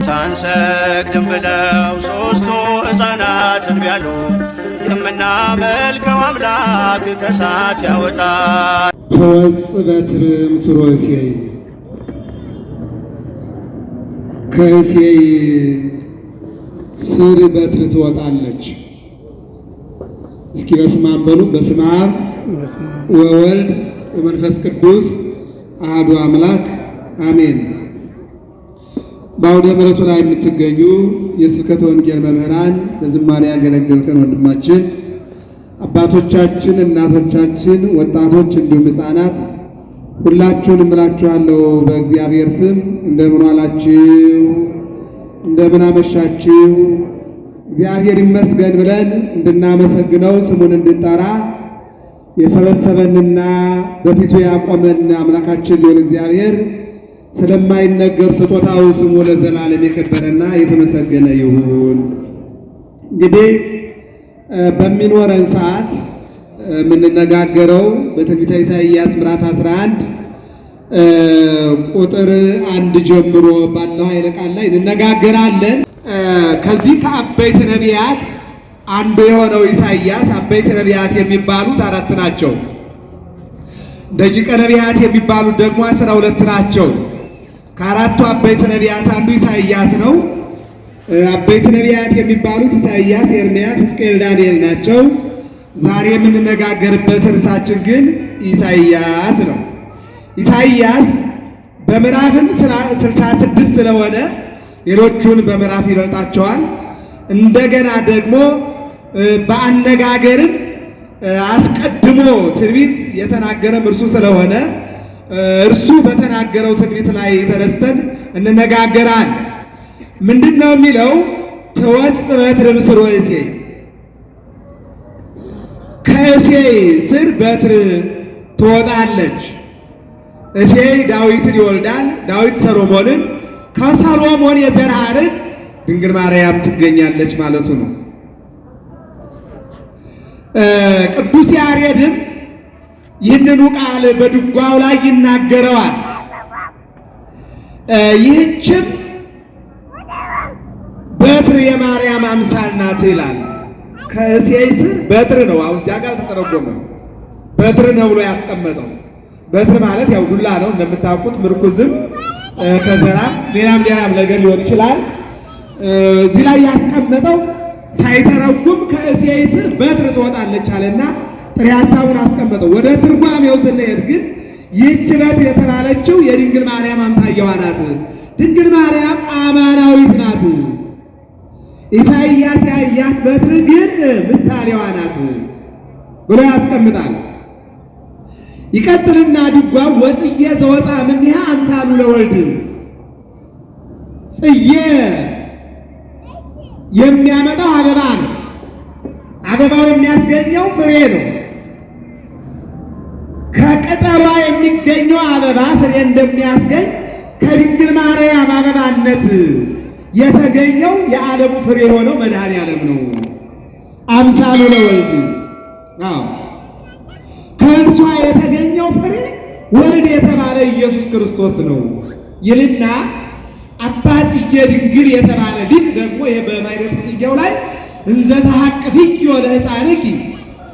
አንሰግድም ብለው ሦስቱ ሕፃናት እንቢ አሉ። የምናመልከው አምላክ ከእሳት ያወጣል። ተወጽእ በትር እምሥሮ እሴይ፣ ከእሴይ ስር በትር ትወጣለች። እስኪ በስመ አብ በሉ። በስመ አብ ወወልድ ወመንፈስ ቅዱስ አሐዱ አምላክ አሜን። በአውደ ምሕረቱ ላይ የምትገኙ የስብከተ ወንጌል መምህራን፣ በዝማሬ ያገለገልከን ወንድማችን፣ አባቶቻችን፣ እናቶቻችን፣ ወጣቶች እንዲሁም ሕፃናት ሁላችሁንም እላችኋለሁ በእግዚአብሔር ስም እንደምን ዋላችሁ? እንደምን አመሻችሁ? እግዚአብሔር ይመስገን ብለን እንድናመሰግነው ስሙን እንድንጠራ የሰበሰበንና በፊቱ ያቆመን አምላካችን ሊሆን እግዚአብሔር ስለማይነገር ስጦታው ስሙ ለዘላለም የከበረና የተመሰገነ ይሁን። እንግዲህ በሚኖረን ሰዓት የምንነጋገረው በትንቢተ ኢሳይያስ ምዕራፍ 11 ቁጥር 1 ጀምሮ ባለው ኃይለ ቃል ላይ እንነጋገራለን። ከዚህ ከአበይት ነቢያት አንዱ የሆነው ኢሳይያስ አበይት ነቢያት የሚባሉት 4 ናቸው። ደቂቀ ነቢያት የሚባሉት ደግሞ 12 ናቸው። ከአራቱ አበይት ነቢያት አንዱ ኢሳይያስ ነው። አበይት ነቢያት የሚባሉት ኢሳይያስ፣ ኤርምያስ፣ ሕዝቅኤል፣ ዳንኤል ናቸው። ዛሬ የምንነጋገርበት ርዕሳችን ግን ኢሳይያስ ነው። ኢሳይያስ በምዕራፍም 66 ስለሆነ ሌሎቹን በምዕራፍ ይበልጣቸዋል። እንደገና ደግሞ በአነጋገርም አስቀድሞ ትንቢት የተናገረም እርሱ ስለሆነ እርሱ በተናገረው ትንቢት ላይ ተነስተን እንነጋገራለን። ምንድነው የሚለው? ተወጽእ በትር እምሥሮ እሴይ፣ ከእሴይ ስር በትር ትወጣለች። እሴይ ዳዊትን ይወልዳል፣ ዳዊት ሰሎሞንን፣ ከሰሎሞን የዘር ሐረግ ድንግል ማርያም ትገኛለች ማለቱ ነው። ቅዱስ ያሬድም ይህንኑ ቃል በድጓው ላይ ይናገረዋል። ይህችም በትር የማርያም አምሳል ናት ይላል። ከእሴይ ስር በትር ነው። አሁን ጃጋ አልተተረጎመም። በትር ነው ብሎ ያስቀመጠው። በትር ማለት ያው ዱላ ነው እንደምታውቁት፣ ምርኩዝም ከዘራም ሌላም ነገር ሊሆን ይችላል። እዚህ ላይ ያስቀመጠው ሳይተረጉም ከእሴይ ስር በትር ትወጣለች አለና ጥሬ ሐሳቡን አስቀመጠው። ወደ ትርጓሜው ስንሄድ ግን ይህች በትር የተባለችው የድንግል ማርያም አምሳያዋ ናት። ድንግል ማርያም አማናዊት ናት። ኢሳይያስ ያያት በትር ግን ምሳሌዋ ናት ብሎ ያስቀምጣል። ይቀጥልና ድጓው ወጽዬ ዘወፃ እምኔሃ አምሳሉ ለወልድ፣ ጽዬ የሚያመጣው አበባ ነው። አበባው የሚያስገኘው ፍሬ ነው። ከቅጠሏ የሚገኘው አበባ ፍሬ እንደሚያስገኝ ከድንግል ማርያም አበባነት የተገኘው የዓለሙ ፍሬ የሆነው መድኃኔዓለም ነው። አምሳሉ ለወልድ፣ ከእርሷ የተገኘው ፍሬ ወልድ የተባለ ኢየሱስ ክርስቶስ ነው ይልና አባ ጽጌ ድንግል የተባለ ሊቅ ደግሞ ይሄ በማኅሌተ ጽጌው ላይ እንዘ ተሐቅፊኪ ወለሕፃንኪ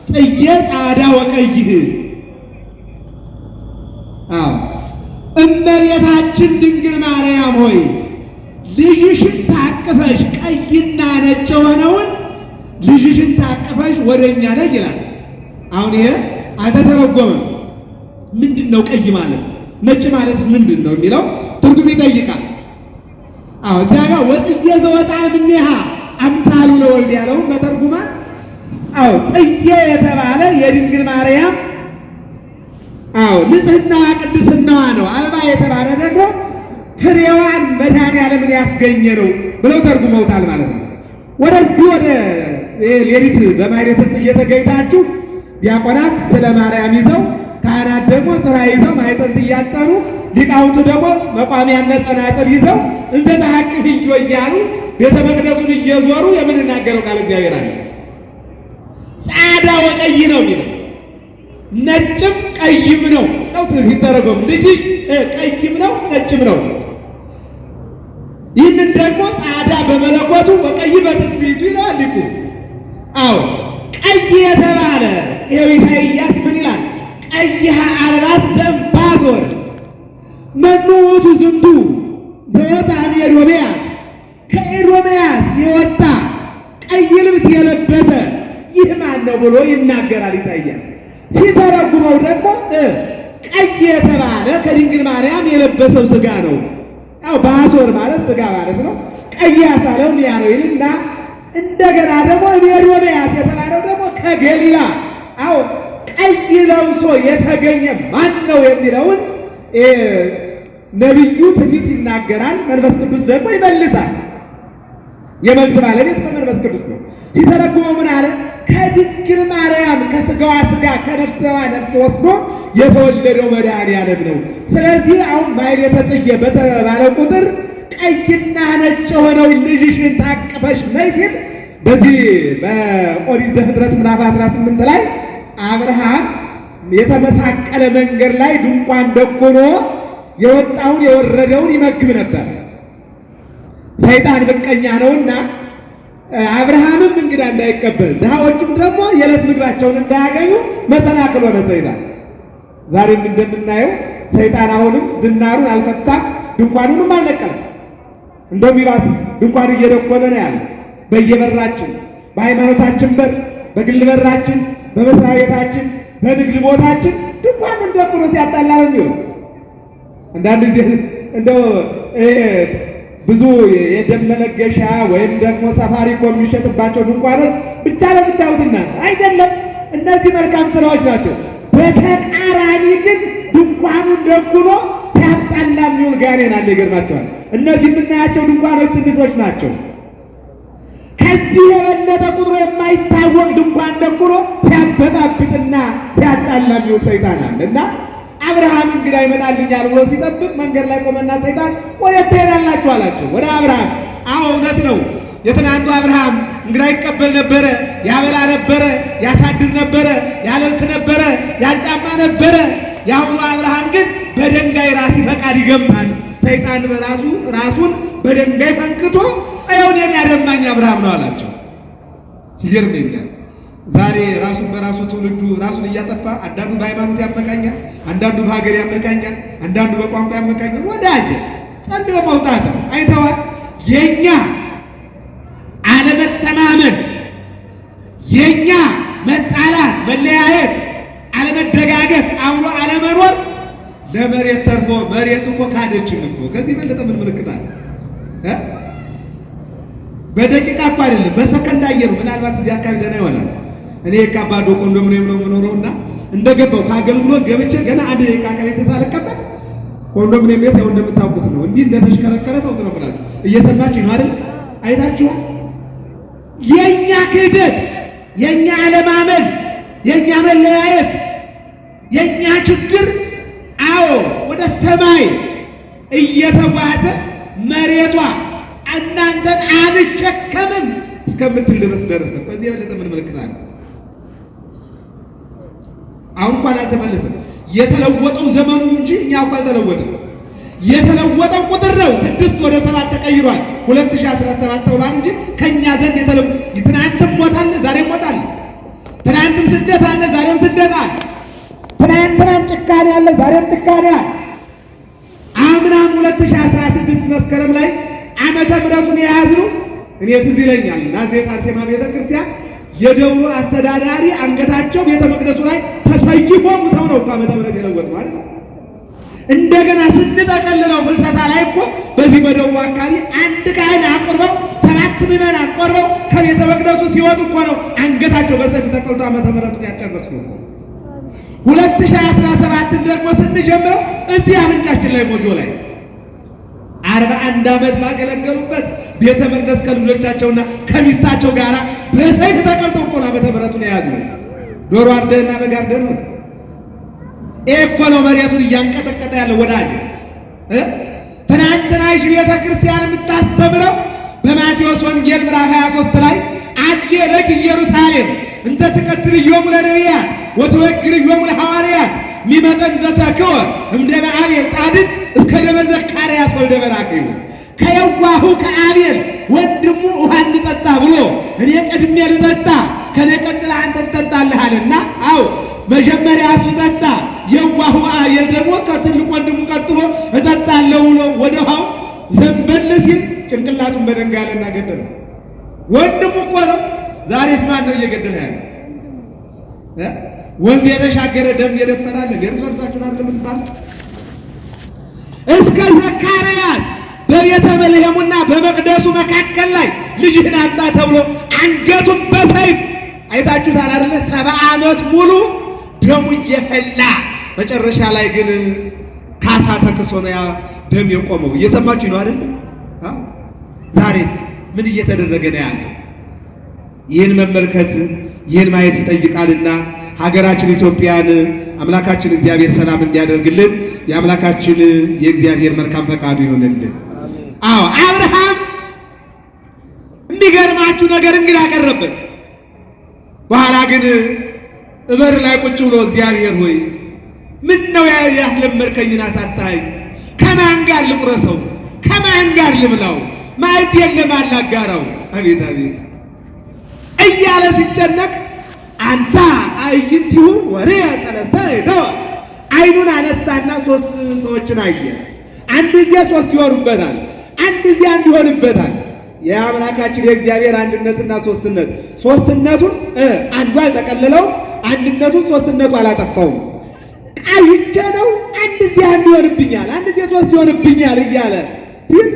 ጽጌ ጻዕዳ ወቀይህ፣ እመቤታችን ድንግል ማርያም ሆይ ልጅሽን ታቅፈሽ ቀይና ነጭ የሆነውን ልጅሽን ታቅፈሽ ወደኛ ነይ ይላል። አሁን ይሄ አልተተረጎመም። ምንድን ነው ቀይ ማለት ነጭ ማለት ምንድን ነው የሚለው ትርጉም ይጠይቃል። እዚያ ጋር ወጽዬ ዘወፃ እምኔሃ አምሳሉ ለወልድ ያለውን መተርጉማን ጽዬ የተባለ የድንግል ማርያም ንጽሕናዋ ቅድስናዋ ነው። አበባ የተባለ ደግሞ ፍሬዋን መድኃኔዓለምን ያስገኘ ነው ብለው ተርጉመውታል ማለት ነው። ወደዚህ ወደ ሌሊት በማኅሌተ ጽጌ ተገኝታችሁ ዲያቆናት ስለ ማርያም ይዘው፣ ካህናት ደግሞ ጥራ ይዘው ማኅፀንት እያጠኑ፣ ሊቃውንቱ ደግሞ መቋሚያና ጸናጽል ይዘው እንዘ ተሐቅፊኪ እያሉ ቤተ መቅደሱን እየዞሩ የምንናገረው ቃል እግዚአብሔር አለ። ጻዕዳ ወቀይ ነው የሚለው ነጭም ቀይም ነው ሲተረጎም ልጅ ቀይም ነው ነጭም ነው። ይህንን ደግሞ ጻዕዳ በመለኮቱ ወቀይ በትስብእቱ ይለዋል ሊቁ። አዎ ቀይ የተባለ ይኸው ኢሳይያስ ምን ይላል? ቀይሃ አልባስ ዘእምባሶር መኑ ውእቱ ዝንቱ ዘወፃ እምኤዶምያስ፣ ከኤዶምያስ የወጣ ቀይ ልብስ የለበሰ ይህ ማን ነው ብሎ ይናገራል ኢሳይያስ። ሲተረጉመው ደግሞ ቀይ የተባለ ከድንግል ማርያም የለበሰው ሥጋ ነው። ያው ባሶር ማለት ሥጋ ማለት ነው። ቀይ ያሳለው ያ ነው ይልና እንደገና ደግሞ ኤዶምያስ የተባለው ደግሞ ከገሊላ አዎ ቀይ ለብሶ የተገኘ ማን ነው የሚለውን ነቢዩ ትንቢት ይናገራል። መንፈስ ቅዱስ ደግሞ ይመልሳል። የመልስ ባለቤት መንፈስ ቅዱስ ነው። ሲተረጉመው ምን አለ? ከድንግል ማርያም ከሥጋዋ ሥጋ ከነፍስዋ ነፍስ ወስዶ የተወለደው መድኃኒዓለም ነው። ስለዚህ አሁን ማኅሌተ ጽጌ በተባለ ቁጥር ቀይና ነጭ የሆነው ልጅሽን ታቅፈሽ ነይ ሲል በዚህ በኦሪት ዘፍጥረት ምዕራፍ 18 ላይ አብርሃም የተመሳቀለ መንገድ ላይ ድንኳን ደኩኖ የወጣውን የወረደውን ይመግብ ነበር። ሰይጣን ምቀኛ ነውና አብርሃምም እንግዳ እንዳይቀበል ድሃዎቹም ደግሞ የዕለት ምግባቸውን እንዳያገኙ መሰናክል ሆነ ሰይጣን። ዛሬም እንደምናየው ሰይጣን አሁንም ዝናሩን አልፈታም፣ ድንኳኑንም አልነቀለም። እንደውም ይባስ ድንኳን እየደኮነ ነው ያለ። በየበራችን በሃይማኖታችን በር፣ በግል በራችን፣ በመስሪያ ቤታችን፣ በንግድ ቦታችን ድንኳኑን ደኩኖ ሲያጣላ ነው የሚሆን። አንዳንድ ጊዜ እንደው ብዙ የደም መለገሻ ወይም ደግሞ ሳፋሪኮም የሚሸጥባቸው ድንኳኖች ብቻ ለምታዩትና አይደለም፣ እነዚህ መልካም ስራዎች ናቸው። በተቃራኒ ግን ድንኳኑን ደኩኖ ሲያጣላ የሚውል ጋኔን አለ። ይገርማቸዋል። እነዚህ የምናያቸው ድንኳኖች ትንሾች ናቸው። ከዚህ የበለጠ ቁጥሩ የማይታወቅ ድንኳን ደኩኖ ሲያበጣብጥና ሲያጣላ የሚውል ሰይጣን አለ እና አብርሃም እንግዳ ይመጣልኛል ብሎ ሲጠብቅ መንገድ ላይ ቆመና ሰይጣን ወዴት ትሄዳላችሁ አላቸው። ወደ አብርሃም። አዎ እውነት ነው። የትናንቱ አብርሃም እንግዳ ይቀበል ነበረ፣ ያበላ ነበረ፣ ያሳድር ነበረ፣ ያለብስ ነበረ፣ ያጫማ ነበረ። የአሁኑ አብርሃም ግን በድንጋይ ራስ ፈቃድ ይገምታል። ሰይጣን በራሱ ራሱን በድንጋይ ፈንክቶ እኔን ያደማኝ አብርሃም ነው አላቸው። ይገርመኛል። ዛሬ ራሱን በራሱ ትውልዱ ራሱን እያጠፋ አንዳንዱ በሃይማኖት ያመካኛል፣ አንዳንዱ በሀገር ያመካኛል፣ አንዳንዱ በቋንቋ ያመካኛል። ወዳጅ ጸልዮ መውጣት ነው። አይተዋል። የኛ አለመተማመን፣ የኛ መጣላት፣ መለያየት፣ አለመደጋገፍ፣ አብሮ አለመኖር ለመሬት ተርፎ መሬት እኮ ካደችን እኮ። ከዚህ በለጠ ምን ምልክት አለ? በደቂቃ እኮ አይደለም በሰከንድ አየሩ። ምናልባት እዚህ አካባቢ ደህና ይሆናል። እኔ የካባዶ ኮንዶሚኒየም ነው የምኖረውና እንደገባው ከአገልግሎት ገብቼ ገና አንድ ደቂቃ ከቤት ሳልቀበል ኮንዶሚኒየም ቤት ያው እንደምታውቁት ነው። እንዲህ እንደተሽከረከረ ተውት ነው ብላችሁ እየሰማችሁ ነው አይደል? አይታችኋል። የኛ ክህደት፣ የኛ አለማመን፣ የኛ መለያየት፣ የኛ ችግር አዎ ወደ ሰማይ እየተጓዘ መሬቷ እናንተን አልሸከምም እስከምትል ድረስ ደረሰ። ከዚህ የበለጠ ምን ምልክት አለ? አሁን እንኳን አልተመለሰም። የተለወጠው ዘመኑ እንጂ እኛ እንኳን አልተለወጠም። የተለወጠው ቁጥር ነው። 6 ወደ 7 ተቀይሯል። 2017 ተብሏል እንጂ ከኛ ዘንድ ትናንትም ሞት አለ፣ ዛሬም ሞት አለ። ትናንትም ስደት አለ፣ ዛሬም ስደት አለ። ትናንትናም ጭካኔ አለ፣ ዛሬም ጭካኔ አለ። አምናም 2016 መስከረም ላይ ዓመተ ምሕረቱን የያዝነው እኔ ትዝ ይለኛል። ናዝሬት አርሴማ ቤተክርስቲያን የደብሩ አስተዳዳሪ አንገታቸው ቤተ መቅደሱ ላይ ተሰይፎ ሙተው ነው ዓመተ ምሕረት የለወጥ ማለት ነው። እንደገና ስንጠቀልለው ፍልሰታ ላይ እኮ በዚህ በደቡብ አካባቢ አንድ ካህን አቆርበው 7 ምዕመናን ቆርበው ከቤተ መቅደሱ ሲወጡ እኮ ነው አንገታቸው በሰፊ ተቀልጦ ዓመተ ምሕረቱን ያጨረስነው። 2017 ደግሞ ስንጀምረው እዚህ አፍንጫችን ላይ ሞጆ ላይ 41 ዓመት ባገለገሉበት ቤተ መቅደስ ከልጆቻቸውና ከሚስታቸው ጋር በሰይፍ ተቀልጠው እኮ ነው ዓመተ ምሕረቱን የያዝነው። ዶሮ አርደንና በግ አርደን ነው። ይሄ እኮ ነው መሬቱን እያንቀጠቀጠ ያለው ወዳጅ። ትናንትና ቤተ ክርስቲያን የምታስተምረው በማቴዎስ ወንጌል ምዕራፍ 23 ላይ አድየ ለኪ ኢየሩሳሌም እንተ ትቀትልዮሙ ለነቢያት ወትወግርዮሙ ለሐዋርያት ሚመጠን ዘተክወ እምደበ አብየ ጻድቅ እስከ ደብረ ዘካርያስ ወልደ በራክዩ። ከየዋሁ ከአቤል ወንድሙ ውሃ እንጠጣ ብሎ እኔ ቀድሜ ልጠጣ ከኔ ቀጥለህ አንተ ትጠጣለህ አለና፣ አዎ መጀመሪያ እሱ ጠጣ። የዋሁ አቤል ደግሞ ከትልቅ ወንድሙ ቀጥሎ እጠጣለሁ ብሎ ወደ ውሃው ዘንበል ሲል ጭንቅላቱን በደንጋለና ገደለው። ወንድሙ እኮ ነው። ዛሬስ ማን ነው እየገደለ ያለው? ወንዝ የተሻገረ ደም የደፈራል እርስ በርሳችን አለምንባል እስከ ዘካርያስ በቤተ መልሔሙና በመቅደሱ መካከል ላይ ልጅህን አምጣ ተብሎ አንገቱን በሰይፍ አይታችሁታል አይደለ? 70 ዓመት ሙሉ ደሙ እየፈላ መጨረሻ ላይ ግን ካሳ ተክሶ ነው ያ ደም የቆመው። እየሰማችሁ ነው አይደል? ዛሬስ ምን እየተደረገ ነው ያለው? ይህን መመልከት ይህን ማየት ይጠይቃልና ሀገራችን ኢትዮጵያን አምላካችን እግዚአብሔር ሰላም እንዲያደርግልን የአምላካችን የእግዚአብሔር መልካም ፈቃዱ ይሆንልን። አዎ አብርሃም የሚገርማችሁ ነገር እንግዲህ አቀረበት። በኋላ ግን እበር ላይ ቁጭ ብሎ እግዚአብሔር ሆይ ምን ነው ያስለመድከኝን አሳጣኸኝ? ከማን ጋር ልቁረሰው? ከማን ጋር ልብላው? ማዕድ የለም አላጋራው። አቤት አቤት እያለ ሲጨነቅ አንሳ አይንቲሁ ወሬ ሰለስተ ሄደው አይኑን አነሳና 3 ሰዎችን አየ። አንድ ጊዜ 3 ይሆኑበታል፣ አንድ ጊዜ አንድ ይሆንበታል። የአምላካችን የእግዚአብሔር አንድነትና ሶስትነት ሶስትነቱን አንዱ አልጠቀለለው፣ አንድነቱን ሶስትነቱ አላጠፋውም። ቃይቼ ነው አንድ ጊዜ አንድ ይሆንብኛል፣ አንድ ጊዜ 3 ይሆንብኛል እያለ ሲል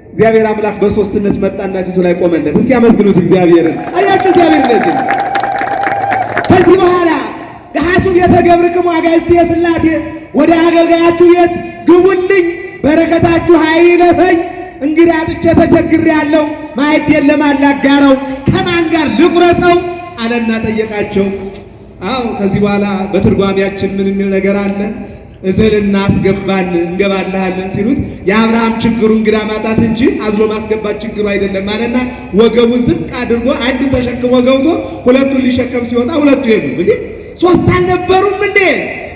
እግዚአብሔር አምላክ በሶስትነት መጣና ፊቱ ላይ ቆመለት። እስኪ አመስግኑት እግዚአብሔርን። አያችሁ እግዚአብሔር እንደዚህ ነው። ከዚህ በኋላ ገሃሱ ቤተ ገብርክሙ አጋዕዝተ ሥላሴ ወደ አገልጋያችሁ ቤት ግቡልኝ፣ በረከታችሁ አይለፈኝ። እንግዲህ አጥቼ ተቸግሬአለሁ፣ ማዕድ የለም አላጋራው፣ ከማን ጋር ልቁረሰው አለና ጠየቃቸው። አዎ ከዚህ በኋላ በትርጓሜያችን ምን የሚል ነገር አለ? እዘልና አስገባን እንገባልሃለን ሲሉት የአብርሃም ችግሩ እንግዳ ማጣት እንጂ አዝሎ ማስገባት ችግሩ አይደለም አለና ወገቡን ዝቅ አድርጎ አንዱን ተሸክሞ ገብቶ ሁለቱን ሊሸከም ሲወጣ ሁለቱ የሉም። እንዴ 3 አልነበሩም እንዴ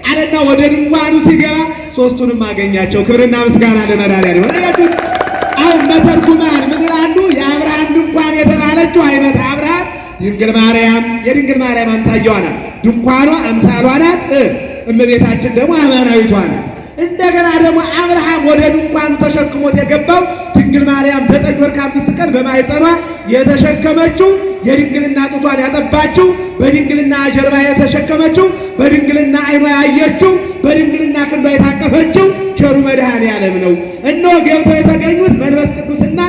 አለና ወደ ድንኳኑ ሲገባ 3ቱንም አገኛቸው። ክብርና ምስጋና ለመድኃኒዓለም ይሁን። አያችሁ አሁን መተርጉማን ምድር አሉ። የአብርሃም ድንኳን የተባለችው አይመታ አብርሃም ድንግል ማርያም የድንግል ማርያም አምሳያዋ ናት። ድንኳኗ አምሳሏ ናት። እመቤታችን ደግሞ አማናዊቷ ናት። እንደገና ደግሞ አብርሃም ወደ ድንኳኑ ተሸክሞት የገባው ድንግል ማርያም 9 ወር ከ5 ቀን በማኅፀኗ የተሸከመችው የድንግልና ጡቷን ያጠባችው በድንግልና ጀርባ የተሸከመችው በድንግልና ዓይኗ ያየችው በድንግልና ክንዷ የታቀፈችው ቸሩ መድኃኔዓለም ነው። እነሆ ገብተው የተገኙት መንፈስ ቅዱስና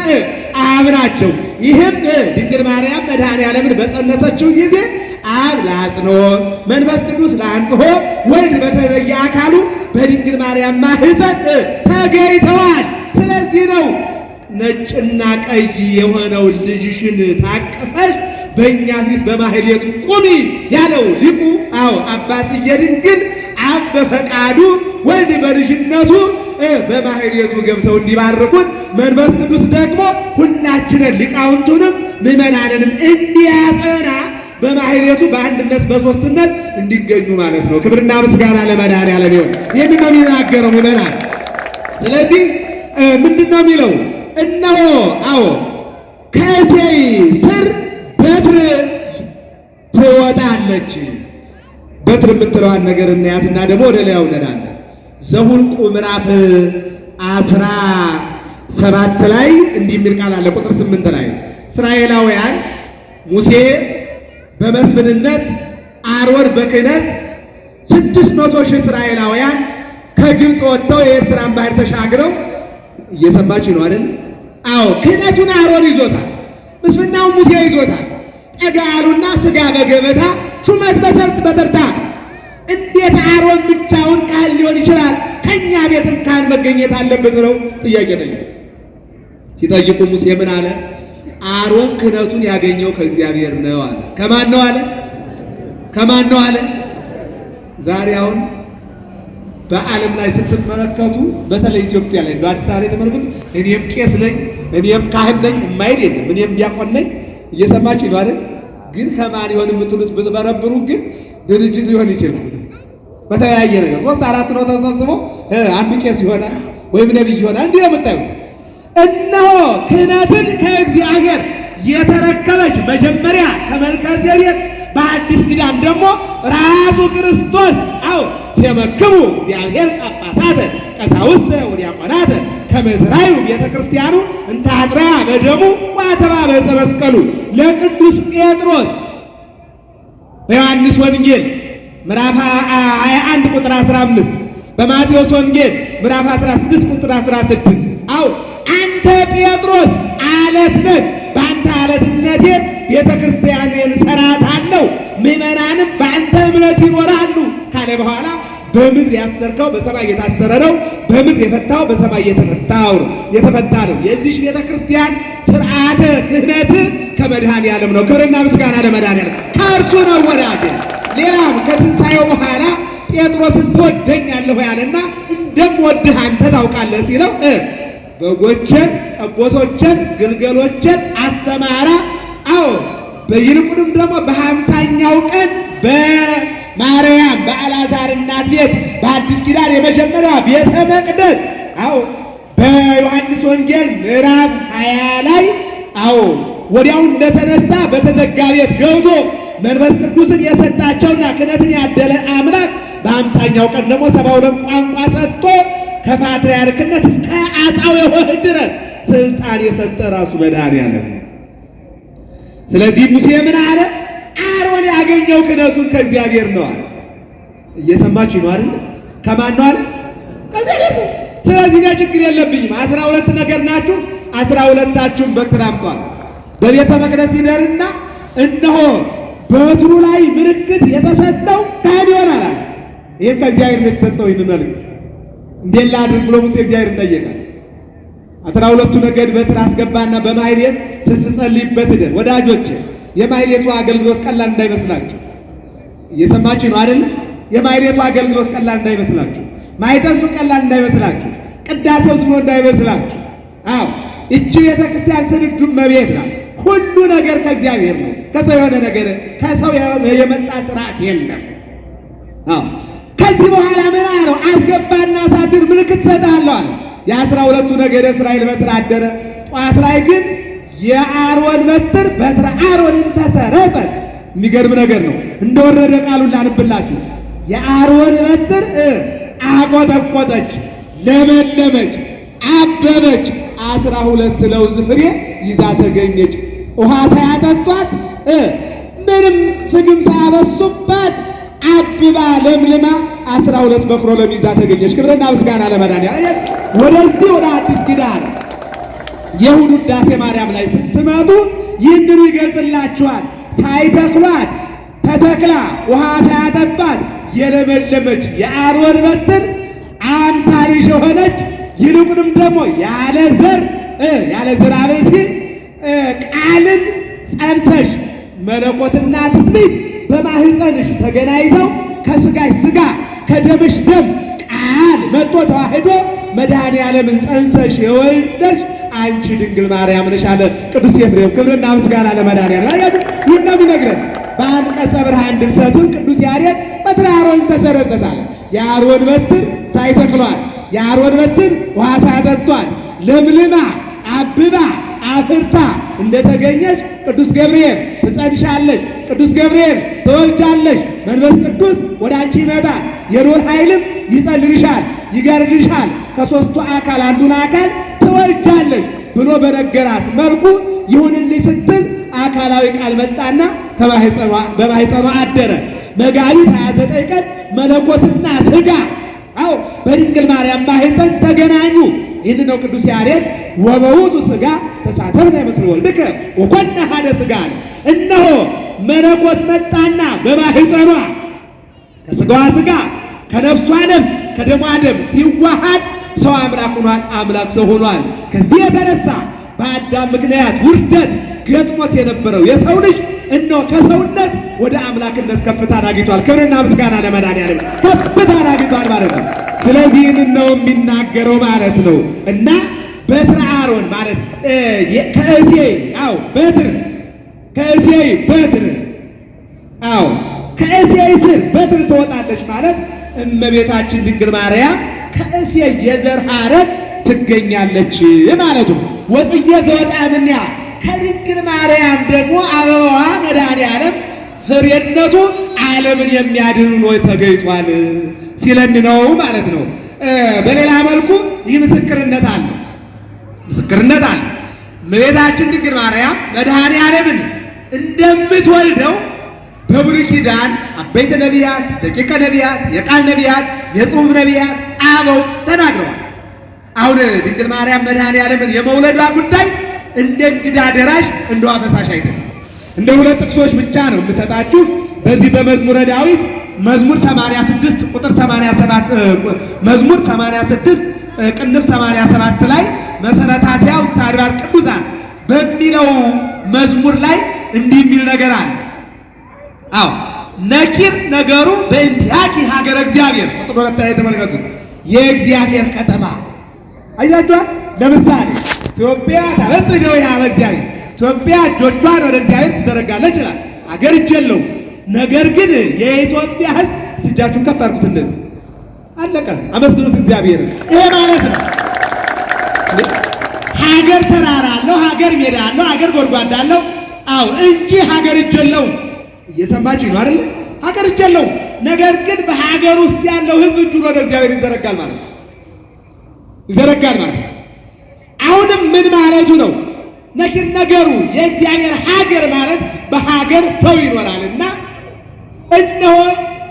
አብ ናቸው። ይህም ድንግል ማርያም መድኃኔዓለምን በጸነሰችው ጊዜ አብ ለአጽንዖ መንፈስ ቅዱስ ለአንጽሖ ወልድ በተለየ አካሉ በድንግል ማርያም ማኅፀን ተገኝተዋል። ስለዚህ ነው ነጭና ቀይ የሆነው ልጅሽን ታቅፈሽ በእኛ ፊት በማህሌቱ ቁሚ ያለው ሊቁ። አዎ አባትዬ ድንግል አብ በፈቃዱ ወልድ በልጅነቱ በማህሌቱ ገብተው እንዲባርኩን መንፈስ ቅዱስ ደግሞ ሁላችንን ሊቃውንቱንም ምዕመናንንም እንዲያጠና በማህሌቱ በአንድነት በሶስትነት እንዲገኙ ማለት ነው። ክብርና ምስጋና ለመድኃኔዓለም ይሁን። ይህን ነው የሚናገረው ምዕመናን። ስለዚህ ምንድን ነው የሚለው? እነሆ አዎ ከእሴይ ስር በትር ትወጣለች። በትር የምትለዋን ነገር እናያትና ደግሞ ወደ ላይ እንሄዳለን። ዘኍልቍ ምዕራፍ 17 ላይ እንዲህ የሚል ቃል አለ። ቁጥር 8 ላይ እስራኤላውያን ሙሴ በመስፍንነት አሮን በክህነት 600 ሺህ እስራኤላውያን ከግብፅ ወጥተው የኤርትራን ባህር ተሻግረው እየሰማችሁ ነው አይደል? አዎ ክህነቱን አሮን ይዞታል፣ ምስፍናውን ሙሴ ይዞታል። ጠጋ ያሉና ሥጋ በገበታ ሹመት በተርታ እንዴት አሮን ብቻውን ካህን ሊሆን ይችላል? ከእኛ ቤትም ካህን መገኘት አለበት ብለው ጥያቄ ጠየቁ። ሲጠይቁ ሙሴ ምን አለ? አሮን ክህነቱን ያገኘው ከእግዚአብሔር ነው አለ። ከማን ነው አለ? ከማን ነው አለ? ዛሬ አሁን በዓለም ላይ ስትመለከቱ በተለይ ኢትዮጵያ ላይ አዲስ አበባ የተመለከቱ እኔም ቄስ ነኝ እኔም ካህን ነኝ የማይል የለም። እኔም ዲያቆን ነኝ። እየሰማችሁ ነው አይደል? ግን ከማን ይሆን የምትሉት ብትበረብሩ ግን ድርጅት ሊሆን ይችላል። በተለያየ ነገር 3 4 ነው ተሰብስበው አንዱ ቄስ ይሆናል ወይም ነብይ ይሆናል። እንዲህ ነው የምታዩት። እነሆ ክህነትን ከእግዚአብሔር የተረከበች መጀመሪያ ከመልከጼዴቅ በአዲስ ኪዳን ደግሞ ራሱ ክርስቶስ ሲመክሙ እግዚአብሔር ጳጳሳተ ቀሳውስተ ወዲያቆናተ ከመ ትራዩ ቤተ ክርስቲያኑ እንተ ኀጥራ በደሙ ወአተባ በዕፀ መስቀሉ ለቅዱስ ጴጥሮስ በዮሐንስ ወንጌል ምዕራፍ 21 ቁጥር 15 በማቴዎስ ወንጌል ምዕራፍ 16 ቁጥር 16 አንተ ጴጥሮስ አለት ነህ፣ በአንተ አለትነቴ ቤተ ክርስቲያኔን እሠራታለሁ፣ ምዕመናንም በአንተ እምነት ይኖራሉ ካለ በኋላ በምድር ያሰርከው በሰማይ የታሰረ ነው፣ በምድር የፈታው በሰማይ የተፈታ ነው። የዚህ ቤተ ክርስቲያን ሥርዓተ ክህነት ከመድኃኔዓለም ነው። ክብርና ምስጋና ለመድኃኔዓለም። ከእርሱ ነው ወዳጄ። ሌላም ከትንሣኤው በኋላ ጴጥሮስን ትወደኛለህ ያለና እንደምወድህ አንተ ታውቃለህ ሲለው በጎችን፣ ጠቦቶችን፣ ግልገሎችን አሰማራ። በይልቁንም ደግሞ በ50ኛው ቀን በማርያም በአልዓዛር እናት ቤት በአዲስ ኪዳን የመጀመሪያ ቤተ መቅደስ በዮሐንስ ወንጌል ምዕራፍ 20 ላይ ወዲያው እንደተነሳ በተዘጋ ቤት ገብቶ መንፈስ ቅዱስን የሰጣቸውና ክህነትን ያደለ አምላክ በ50ኛው ቀን ደግሞ 72 ቋንቋ ሰጥቶ ከፓትርያርክነት እስከ አጣው የሆነ ድረስ ስልጣን የሰጠ ራሱ መድኃኔዓለም። ስለዚህ ሙሴ ምን አለ? አሮን ያገኘው ክህነቱን ከእግዚአብሔር ነው አለ። እየሰማችሁ ነው አይደል? ከማን ነው አለ? ከእግዚአብሔር ነው። ስለዚህ ችግር የለብኝም። 12 ነገር ናችሁ፣ 12ታችሁም በትር አምጧል። በቤተ መቅደስ ይደርና እነሆ በትሩ ላይ ምልክት የተሰጠው ካህን ይሆናል አለ። ይህን ከእግዚአብሔር ነው የተሰጠው። ይህን መልእክት እንዴት ላድርግ ብሎ ሙሴ እግዚአብሔርን ጠየቀ። 12ቱ ነገድ በትር አስገባና በማኅሌት ስትጸልይበት እደር። ወዳጆች የማኅሌቱ አገልግሎት ቀላል እንዳይመስላችሁ። እየሰማችሁ ነው አይደል? የማኅሌቱ አገልግሎት ቀላል እንዳይመስላችሁ። ማኅሌቱ ቀላል እንዳይመስላችሁ። ቅዳሴው ዝም ብሎ እንዳይመስላችሁ። እቺ ቤተ ክርስቲያን ስንዱ መቤት ናት። ሁሉ ነገር ከእግዚአብሔር ነው። ከሰው የሆነ ነገር ከሰው የመጣ ስርዓት የለም። ከዚህ በኋላ ምን አለው? አስገባና አሳድር፣ ምልክት እሰጥሃለሁ አለ። የ12ቱ ነገደ እስራኤል በትር አደረ። ጧት ላይ ግን የአሮን በትር በትረ አሮንን ተሰረጸት። የሚገርም ነገር ነው። እንደወረደ ቃሉን ላንብላችሁ። የአሮን በትር አቆጠቆጠች፣ ለመለመች፣ አበበች። 12 ለውዝ ፍሬ ይዛ ተገኘች። ውሃ ሳያጠጧት ምንም ፍግም ሳያበሱባት አብባ ለምልማ 12 በኩሮ ለም ይዛ ተገኘች። ክብርና ምስጋና ለመድኃኔዓለም። ወደዚህ ወደ አዲስ ኪዳን የእሑድ ውዳሴ ማርያም ላይ ስትመጡ ይህንን ይገልጽላችኋል። ሳይተክሏት ተተክላ ውሃ ሳያጠባት የለመለመች የአሮን በትር አምሳልሽ የሆነች ይልቁንም ደግሞ ያለ ዘር አበሲ ቃልን ጸንሰሽ መለኮትና ትስብእት በማህፀንሽ ተገናኝተው ከስጋሽ ስጋ ከደምሽ ደም ቃል መጥቶ ተዋህዶ መድኃኔዓለምን ጸንሰሽ የወለድሽ አንቺ ድንግል ማርያም ነሽ አለ ቅዱስ ኤፍሬም። ክብርና ምስጋና ለመድኃኔዓለም። ይህን ነው የሚነግረን በአንቀጸ ብርሃን ድርሰቱን ቅዱስ ያሬድ በትረ አሮን ተሰረጸት አለ። የአሮን በትር ሳይተክሏት፣ የአሮን በትር ውሃ ሳያጠጧት ለምልማ አብባ አፍርታ እንደተገኘች ቅዱስ ገብርኤል ትጸንሻለሽ፣ ቅዱስ ገብርኤል ትወልጃለሽ፣ መንፈስ ቅዱስ ወደ አንቺ ይመጣል፣ የኖር ኃይልም ይጸልልሻል፣ ይገርድሻል፣ ከሦስቱ አካል አንዱን አካል ትወልጃለሽ ብሎ በነገራት መልኩ ይሁንልኝ ስትል አካላዊ ቃል መጣና በማኅፀኗ አደረ። መጋቢት 29 ቀን መለኮትና ሥጋ በድንግል ማርያም ማኅፀን ተገናኙ። ይህን ነው ቅዱስ ያሬድ ወበውቱ ሥጋ ተሳተፍነ ምስለ ወልድከ ወኮነ ሀደ ሥጋ። እነሆ መለኮት መጣና በማኅፀኗ ከሥጋዋ ሥጋ ከነፍሷ ነፍስ ከደሟ ደም ሲዋሃድ ሰው አምላክ ሆኗል፣ አምላክ ሰው ሆኗል። ከዚህ የተነሳ በአዳም ምክንያት ውርደት ገጥሞት የነበረው የሰው ልጅ እነሆ ከሰውነት ወደ አምላክነት ከፍታን አግኝቷል። ክብርና ምስጋና ለመድኃኔዓለም። ከፍታን አግኝቷል ማለት ነው። ስለዚህ ነው የሚናገረው ማለት ነው። እና በትረ አሮን ማለት ከእሴይ በትር ከእሴይ በትር ከእሴይ ስር በትር ትወጣለች ማለት እመቤታችን ድንግል ማርያም ከእሴይ የዘር ሐረግ ትገኛለች ማለቱ። ወጽጌ ዘወጣምንያ ከድንግል ማርያም ደግሞ አበባዋ መድኃኔዓለም ፍሬነቱ ዓለምን የሚያድን ሆኖ ተገኝቷል ሲለን ነው ማለት ነው። በሌላ መልኩ ይህ ምስክርነት አለ። እመቤታችን ድንግል ማርያም መድኃኔዓለምን እንደምትወልደው በብሉይ ኪዳን አበይተ ነቢያት፣ ደቂቀ ነቢያት፣ የቃል ነቢያት፣ የጽሑፍ ነቢያት አበው ተናግረዋል። አሁን ድንግል ማርያም መድኃኔዓለምን የመውለዷ ጉዳይ እንደ እንግዳ ደራሽ እንደ አፈሳሽ አይደለም። እንደ ሁለት ጥቅሶች ብቻ ነው የምሰጣችሁ። በዚህ በመዝሙረ ዳዊት መዝሙር 86 ቁጥር 87 መዝሙር 86 ቅንፍ 87 ላይ መሰረታቲያ ውስጥ አድባር ቅዱሳን በሚለው መዝሙር ላይ እንዲህ የሚል ነገር አለ። አዎ ነኪር ነገሩ በእንቲአኪ ሀገረ እግዚአብሔር ቁጥር 2 ላይ ተመልከቱ። የእግዚአብሔር ከተማ አይዛችኋል። ለምሳሌ ኢትዮጵያ ታበጽሕደው ያበ እግዚአብሔር ኢትዮጵያ እጆቿን ወደ እግዚአብሔር ትዘረጋለች ይላል። ሀገር እጅ የለውም። ነገር ግን የኢትዮጵያ ሕዝብ እጃችሁን ከፍ አድርጉት፣ እንደዚህ አለቀ። አመስግኑት እግዚአብሔር። ይሄ ማለት ነው ሀገር ተራራ አለው፣ ሀገር ሜዳ አለው፣ ሀገር ጎድጓዳ አለው። አዎ እንጂ ሀገር እጅ የለውም። እየሰማችሁ ነው አይደል? ሀገር እጅ የለውም። ነገር ግን በሀገር ውስጥ ያለው ሕዝብ እጁን ወደ እግዚአብሔር ይዘረጋል ማለት ነው። አሁንም ምን ማለቱ ነው? ነኪር ነገሩ የእግዚአብሔር ሀገር ማለት በሀገር ሰው ይኖራልና እነሆ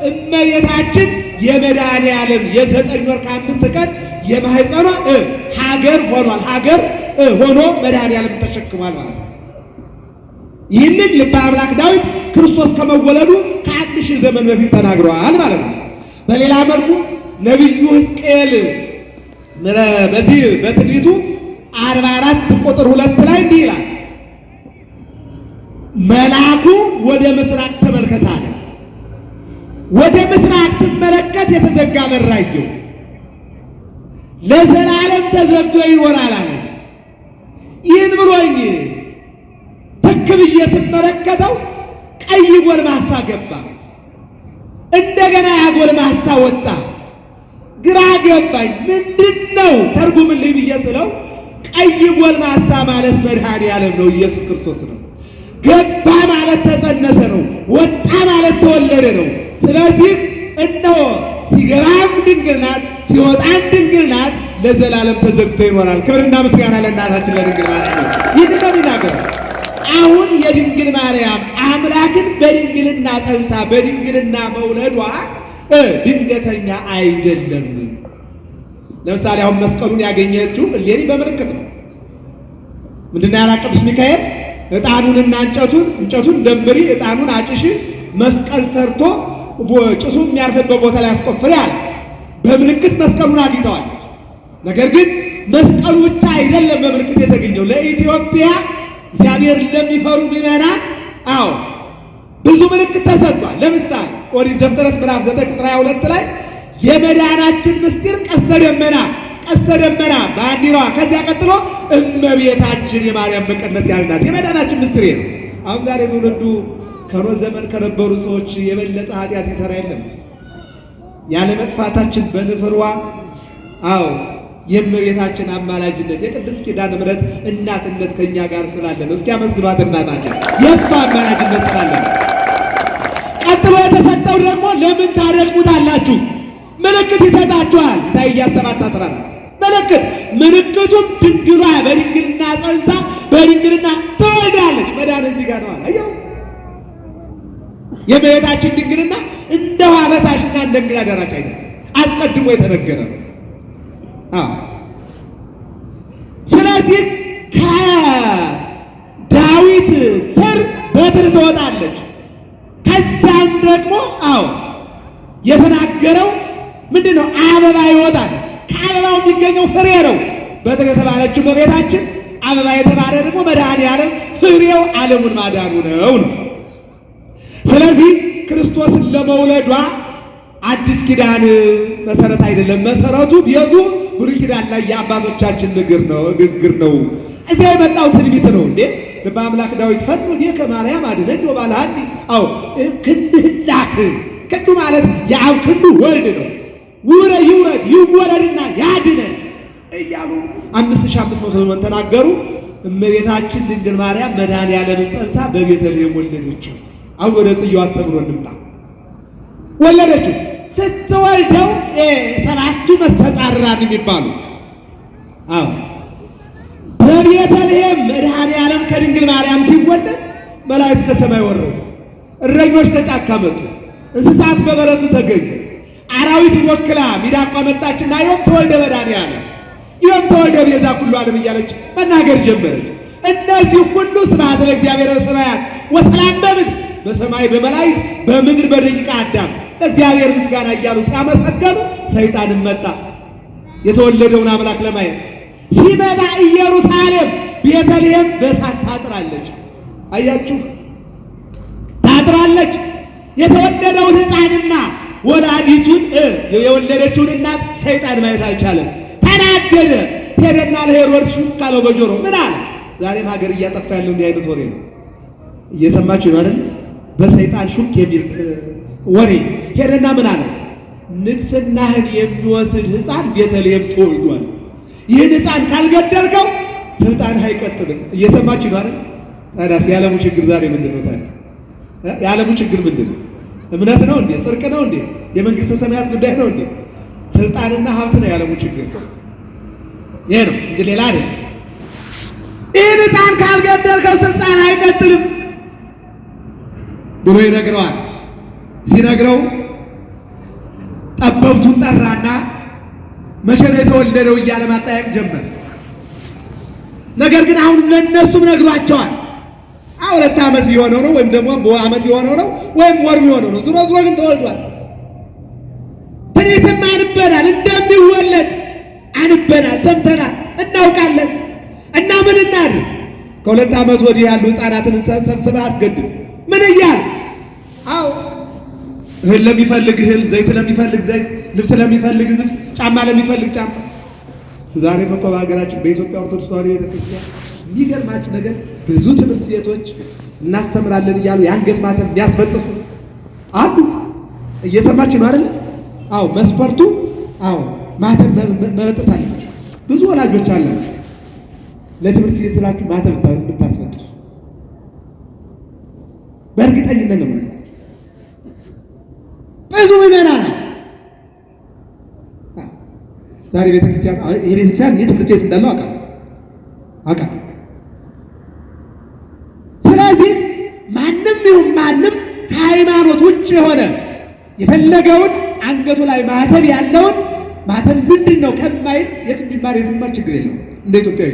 እመቤታችን የመድኃኔዓለም የ9 ወር ከ5 ቀን የማህፀኗ ሀገር ሆኗል። ሀገር ሆኖ መድኃኔዓለም ተሸክሟል ማለት ነው። ይህንን ልበ አምላክ ዳዊት ክርስቶስ ከመወለዱ ከ1000 ዘመን በፊት ተናግረዋል ማለት ነው። በሌላ መልኩ ነቢዩ ሕዝቅኤል በዚህ በትንቢቱ 44 ቁጥር 2 ላይ እንዲህ ይላል፣ መልአኩ ወደ ምስራቅ ተመልከተ አለ። ወደ ምስራቅ ስመለከት የተዘጋ በር አየሁ፣ ለዘላለም ተዘግቶ ይኖራል አለ። ይህን ብሎኝ ትክ ብዬ ስመለከተው ቀይ ጎልማሳ ገባ። እንደገና ያ ጎልማሳ ወጣ። ግራ ገባኝ። ምንድነው ተርጉምልኝ ብዬ ስለው ቀይ ጎልማሳ ማለት መድኃኔዓለም ነው፣ ኢየሱስ ክርስቶስ ነው። ገባ ማለት ተጸነሰ ነው። ወጣ ማለት ተወለደ ነው። ስለዚህ እነሆ ሲገባም ድንግል ናት፣ ሲወጣም ድንግል ናት፣ ለዘላለም ተዘግቶ ይኖራል። ክብርና ምስጋና ለእናታችን ለድንግል ማለት ነው። ይህን ነው የሚናገረው። አሁን የድንግል ማርያም አምላክን በድንግልና ጸንሳ በድንግልና መውለዷ ድንገተኛ አይደለም። ለምሳሌ አሁን መስቀሉን ያገኘችው እሌኒ በምልክት ነው። ምንድን ነው ያላት ቅዱስ ሚካኤል? ዕጣኑንና እንጨቱን ደምሪ፣ ዕጣኑን አጭሽ፣ መስቀል ሰርቶ ጭሱ የሚያርፍበት ቦታ ላይ አስቆፍሪ አለ። በምልክት መስቀሉን አግኝተዋል። ነገር ግን መስቀሉ ብቻ አይደለም በምልክት የተገኘው። ለኢትዮጵያ እግዚአብሔር ለሚፈሩ ምዕመናን ብዙ ምልክት ተሰጥቷል። ለምሳሌ ኦሪት ዘፍጥረት ምዕራፍ 9 ቁጥር 22 ላይ የመዳናችን ምስጢር ቀስተ ደመና ባንዲራዋ፣ ከዚያ ቀጥሎ እመቤታችን የማርያም መቀነት ያልናት የመዳናችን ምስጢር ነው። አሁን ዛሬ ትውልዱ ከኖህ ዘመን ከነበሩ ሰዎች የበለጠ ኃጢአት ይሰራ የለም። ያለ መጥፋታችን በንፍሯ የእመቤታችን አማላጅነት የቅድስት ኪዳነ ምሕረት እናትነት ከኛ ጋር ስላለ ነው። እስኪ አመስግኗት እናታችን፣ የእሷ አማላጅነት ስላለ ነው። ቀጥሎ የተሰጠው ደግሞ ለምን ታደርጉታላችሁ? ምልክት ይሰጣችኋል። ኢሳይያስ 7:14 ምልክት። ምልክቱም ድንግሏ በድንግልና ጸንሳ በድንግልና ትወልዳለች። መዳን እዚህ ጋር ነው። አየው የእመቤታችን ድንግልና እንደ ውሃ ፈሳሽና እንደ እንግዳ ደራሽ አይደለም፣ አስቀድሞ የተነገረ ነው። ስለዚህ ከዳዊት ስር በትር ትወጣለች። ከዛም ደግሞ የተናገረው ምንድን ነው? አበባ ይወጣል። ከአበባው የሚገኘው ፍሬ ነው። በትር የተባለችው እመቤታችን፣ አበባ የተባለ ደግሞ መድኃኔዓለም ፍሬው ዓለሙን ማዳኑ ነው። ስለዚህ ክርስቶስን ለመውለዷ አዲስ ኪዳን መሰረት አይደለም። መሰረቱ ቤዙ ብሉይ ኪዳን ላይ የአባቶቻችን ንግግር ነው። እዚያ የመጣው ትንቢት ነው እንዴ። ልበ አምላክ ዳዊት ፈኑ ዲከ ማርያም አድኅነኒ ወባልሐኒ። ክንድህን ላክ። ክንዱ ማለት የአብ ክንዱ ወልድ ነው። ይውረድ ይወለድና ያድነን። እያሉ 5500 ዘመን ተናገሩ። እመቤታችን ድንግል ማርያም መድኃኔዓለምን ጸንሳ በቤተልሔም ወለደችው። አሁን ወደ ጽዮን አስተምሮ እንምጣ። ወለደችው። ስትወልደው ሰባቱ መስተጻርራን የሚባሉ በቤተልሔም መድኃኔዓለም ከድንግል ማርያም ሲወለድ መላእክት ከሰማይ ወረዱ፣ እረኞች ከጫካ መጡ፣ እንስሳት በበረቱ ተገኙ። አራዊትን ወክላ ሚዳቋ መጣችና ዮም ተወልደ መድኃኔዓለም ዮም ተወልደ ቤዛ ኩሉ ዓለም እያለች መናገር ጀመረች። እነዚህ ሁሉ ስብሐት ለእግዚአብሔር በሰማያት ወሰላም በምድር፣ በሰማይ በመላእክት በምድር በደቂቀ አዳም ለእግዚአብሔር ምስጋና እያሉ ሲያመሰገኑ ሰይጣንም መጣ የተወለደውን አምላክ ለማየት። ሲመጣ ኢየሩሳሌም ቤተልሔም በእሳት ታጥራለች። አያችሁ፣ ታጥራለች። የተወለደውን ሕፃንና ወላዲቱን የወለደችውን እናት ሰይጣን ማየት አልቻለም። ተናደደ። ሄደና ለሄሮድስ ሹክ አለው በጆሮ። ምን አለ? ዛሬም ሀገር እያጠፋ ያለው እንዲህ አይነት ወሬ ነው። እየሰማችሁ ነው አይደል? በሰይጣን ሹክ የሚል ወሬ። ሄደና ምን አለ? ንግስናህን የሚወስድ ሕፃን ቤተልሔም ተወልዷል። ይህን ሕፃን ካልገደልከው ስልጣን አይቀጥልም። እየሰማችሁ ነው አይደል? ታዲያስ የዓለሙ ችግር ዛሬ ምንድን ነው? ታዲያ የዓለሙ ችግር ምንድን ነው? እምነት ነው እንዴ? ጽድቅ ነው እንዴ? የመንግስተ ሰማያት ጉዳይ ነው እንዴ? ስልጣንና ሀብት ነው የዓለሙ ችግር። ይሄ ነው እንጂ ሌላ አይደለም። ይህን ሕፃን ካልገደልከው ስልጣን አይቀጥልም ብሎ ይነግረዋል። ሲነግረው ጠበብቱን ጠራና መቼ ነው የተወለደው እያለ ማጠያየቅ ጀመረ። ነገር ግን አሁን ለእነሱም ነግሯቸዋል። 2 ዓመት ቢሆነው ነው ወይም ደግሞ ዓመት ቢሆነው ነው ወይም ወር ቢሆነው ነው። ዙሮ ግን ተወልዷል። ትንቢትም አንበናል፣ እንደሚወለድ አንበናል፣ ሰምተናል፣ እናውቃለን። እና ምን እናድርግ? ከ2 ዓመት ወዲህ ያሉ ሕፃናትን ሰብስበህ አስገድል። ምን እያል? እህል ለሚፈልግ እህል፣ ዘይት ለሚፈልግ ዘይት፣ ልብስ ለሚፈልግ ልብስ፣ ጫማ ለሚፈልግ ጫማ። ዛሬም እኮ በሀገራችን በኢትዮጵያ ኦርቶዶክስ ተዋሕዶ ቤተክርስቲያን የሚገርማችሁ ነገር ብዙ ትምህርት ቤቶች እናስተምራለን እያሉ የአንገት ማተብ የሚያስበጥሱ አሉ። እየሰማችሁ ነው አይደል? መስፈርቱ ማተብ መበጠስ አለባቸው። ብዙ ወላጆች አላቸው ለትምህርት ቤት ብላችሁ ማተብ ብታስበጥሱ በእርግጠኝነት ነው የምነግራችሁ። ብዙ ምዕመናን ዛሬ ቤተክርስቲያን የቤተክርስቲያን የትምህርት ቤት እንዳለው አውቃለሁ። ስለዚህ ማንም ይሁን ማንም ከሃይማኖት ውጭ የሆነ የፈለገውን አንገቱ ላይ ማተብ ያለውን ማተብ ምንድን ነው ከማይል የትም ቢማር ችግር የለውም። እንደ ኢትዮጵያዊ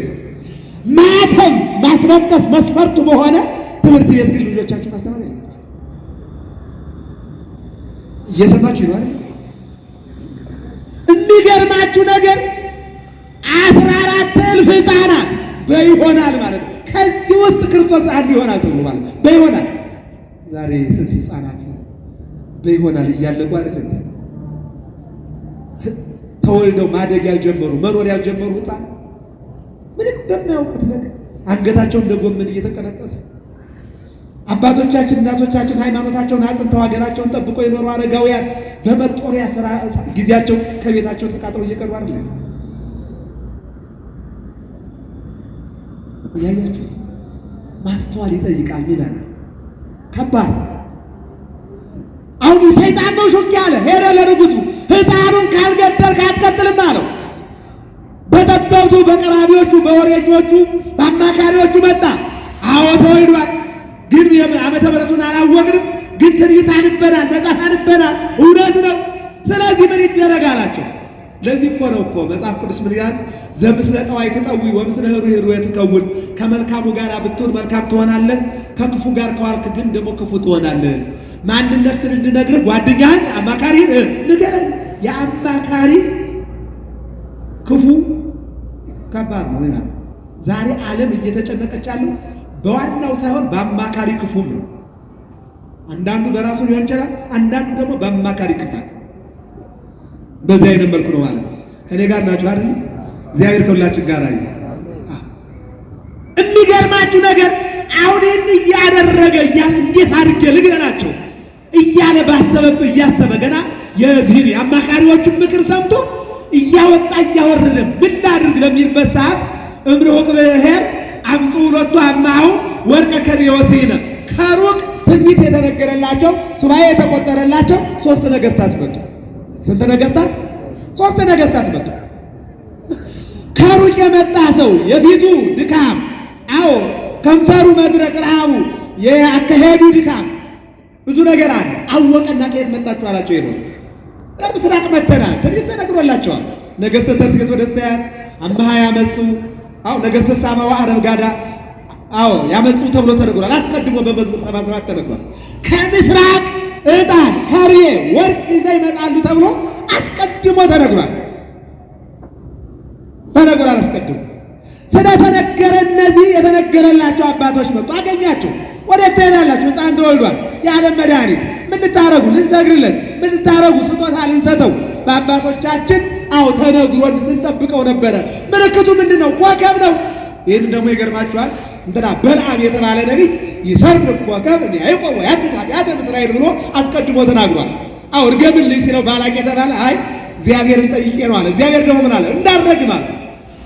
ማተብ ማስበጠስ መስፈርቱ በሆነ ትምህርት ቤት ግን ልጆቻችሁ ማስተማር የለም። እየሰማችሁ ነው አይደል? የሚገርማችሁ ነገር 14,000 ሕፃናት በይሆናል ማለት ነው። ከዚህ ውስጥ ክርስቶስ አንዱ ይሆናል ተብሎ ማለት ነው። በይሆናል ዛሬ ስንት ሕፃናት በይሆናል እያለቁ አይደለም? ተወልደው ማደግ ያልጀመሩ መኖር ያልጀመሩ ሕፃናት ምንም በማያውቁት ነገር አንገታቸው እንደ ጎመን እየተቀነጠሰ አባቶቻችን እናቶቻችን ሃይማኖታቸውን አጽንተው ሀገራቸውን ጠብቆ የኖሩ አረጋውያን በመጦሪያ ስራ ጊዜያቸው ከቤታቸው ተቃጥለው እየቀሩ አይደለም? ያያችሁት ማስተዋል ይጠይቃል። ሚናና ከባድ። አሁን ሰይጣን ነው ሹክ ያለ ሄደ ለንጉሱ ሕፃኑን ካልገደልክ አትቀጥልም አለው። በጠበብቱ በቀራቢዎቹ በወሬኞቹ በአማካሪዎቹ መጣ። ተወልዷል፣ ግን ዓመተ ምሕረቱን አላወቅንም፣ ግን ትንቢት አንበናል፣ መጽሐፍ አንበናል፣ እውነት ነው። ስለዚህ ምን ይደረግ አላቸው። ለዚህ እኮ ነው መጽሐፍ ቅዱስ ምን ይላል? ዘምስለ ጠዋይ ትጠዊ ወምስለ ኅሩይ ትከውን። ከመልካሙ ጋር ብትሆን መልካም ትሆናለህ፣ ከክፉ ጋር ከዋልክ ግን ደግሞ ክፉ ትሆናለህ። ማንነትህን እንድነግርህ ጓደኛህን አማካሪህን ንገረኝ። የአማካሪ ክፉ ከባድ ነው ይላል። ዛሬ ዓለም እየተጨነቀች ያለው በዋናው ሳይሆን በአማካሪ ክፉም ነው። አንዳንዱ በራሱ ሊሆን ይችላል፣ አንዳንዱ ደግሞ በአማካሪ ክፋት። በዚህ አይነት መልኩ ነው ማለት ነው። ከኔ ጋር ናችሁ አይደል? እግዚአብሔር ከሁላችን ጋር አይ። የሚገርማችሁ ነገር አሁን ይህን እያደረገ እንዴት አድርጌ ልግደላቸው እያለ ባሰበብ እያሰበ ገና የዚህን የአማካሪዎቹን ምክር ሰምቶ እያወጣ እያወረደ ምን ላድርግ በሚልበት ሰዓት እምርሁቅ ብሔር አምፁ ሁለቱ አማሁ ወርቀ ከርዮሲነ ከሩቅ ትንቢት የተነገረላቸው ሱባኤ የተቆጠረላቸው 3 ነገስታት መጡ። ስንት ነገስታት? 3 ነገስታት መጡ። ከሩቅ የመጣ ሰው የፊቱ ድካም፣ አዎ ከንፈሩ መድረቅ፣ ረሃቡ፣ የአካሄዱ ድካም ብዙ ነገር አለ። አወቀና ከየት መጣችሁ አላቸው። ሄሮድስ ከምስራቅ መጥተናል፣ ትንቢት ተነግሮላቸዋል። ነገሥተ ተርሴስ ወደሰያን አምሃ ያመጹ፣ አዎ ነገሥተ ሳባ ወአረብ ጋዳ አዎ ያመጹ ተብሎ ተነግሯል። አስቀድሞ በመዝሙር 77 ተነግሯል። ከምስራቅ ዕጣን ከርቤ ወርቅ ይዘው ይመጣሉ ተብሎ አስቀድሞ ተነግሯል። አስቀድሞ ስለተነገረ እነዚህ የተነገረላቸው አባቶች መጡ። አገኛቸው። ወዴት ትሄዳላችሁ? ሕፃን ተወልዷል፣ የዓለም መድኃኒት። ምን ልታረጉ? ልንሰግድለት። ምን ልታረጉ? ስጦታ ልንሰጠው። በአባቶቻችን አዎ ተነግሮን ስንጠብቀው ነበረ። ምልክቱ ምንድን ነው? ኮከብ ነው። ይህን ደግሞ ይገርማችኋል። እንትና በለዓም የተባለ ነቢይ ይሰርቅ ኮከብ ያዕቆብ ያዕቆብ እስራኤል ብሎ አስቀድሞ ተናግሯል። አዎ እርገምልኝ ሲለው ባላቅ የተባለ አይ እግዚአብሔርን ጠይቄ ነው አለ። እግዚአብሔር ደግሞ ምን አለ? እንዳረግም አለ።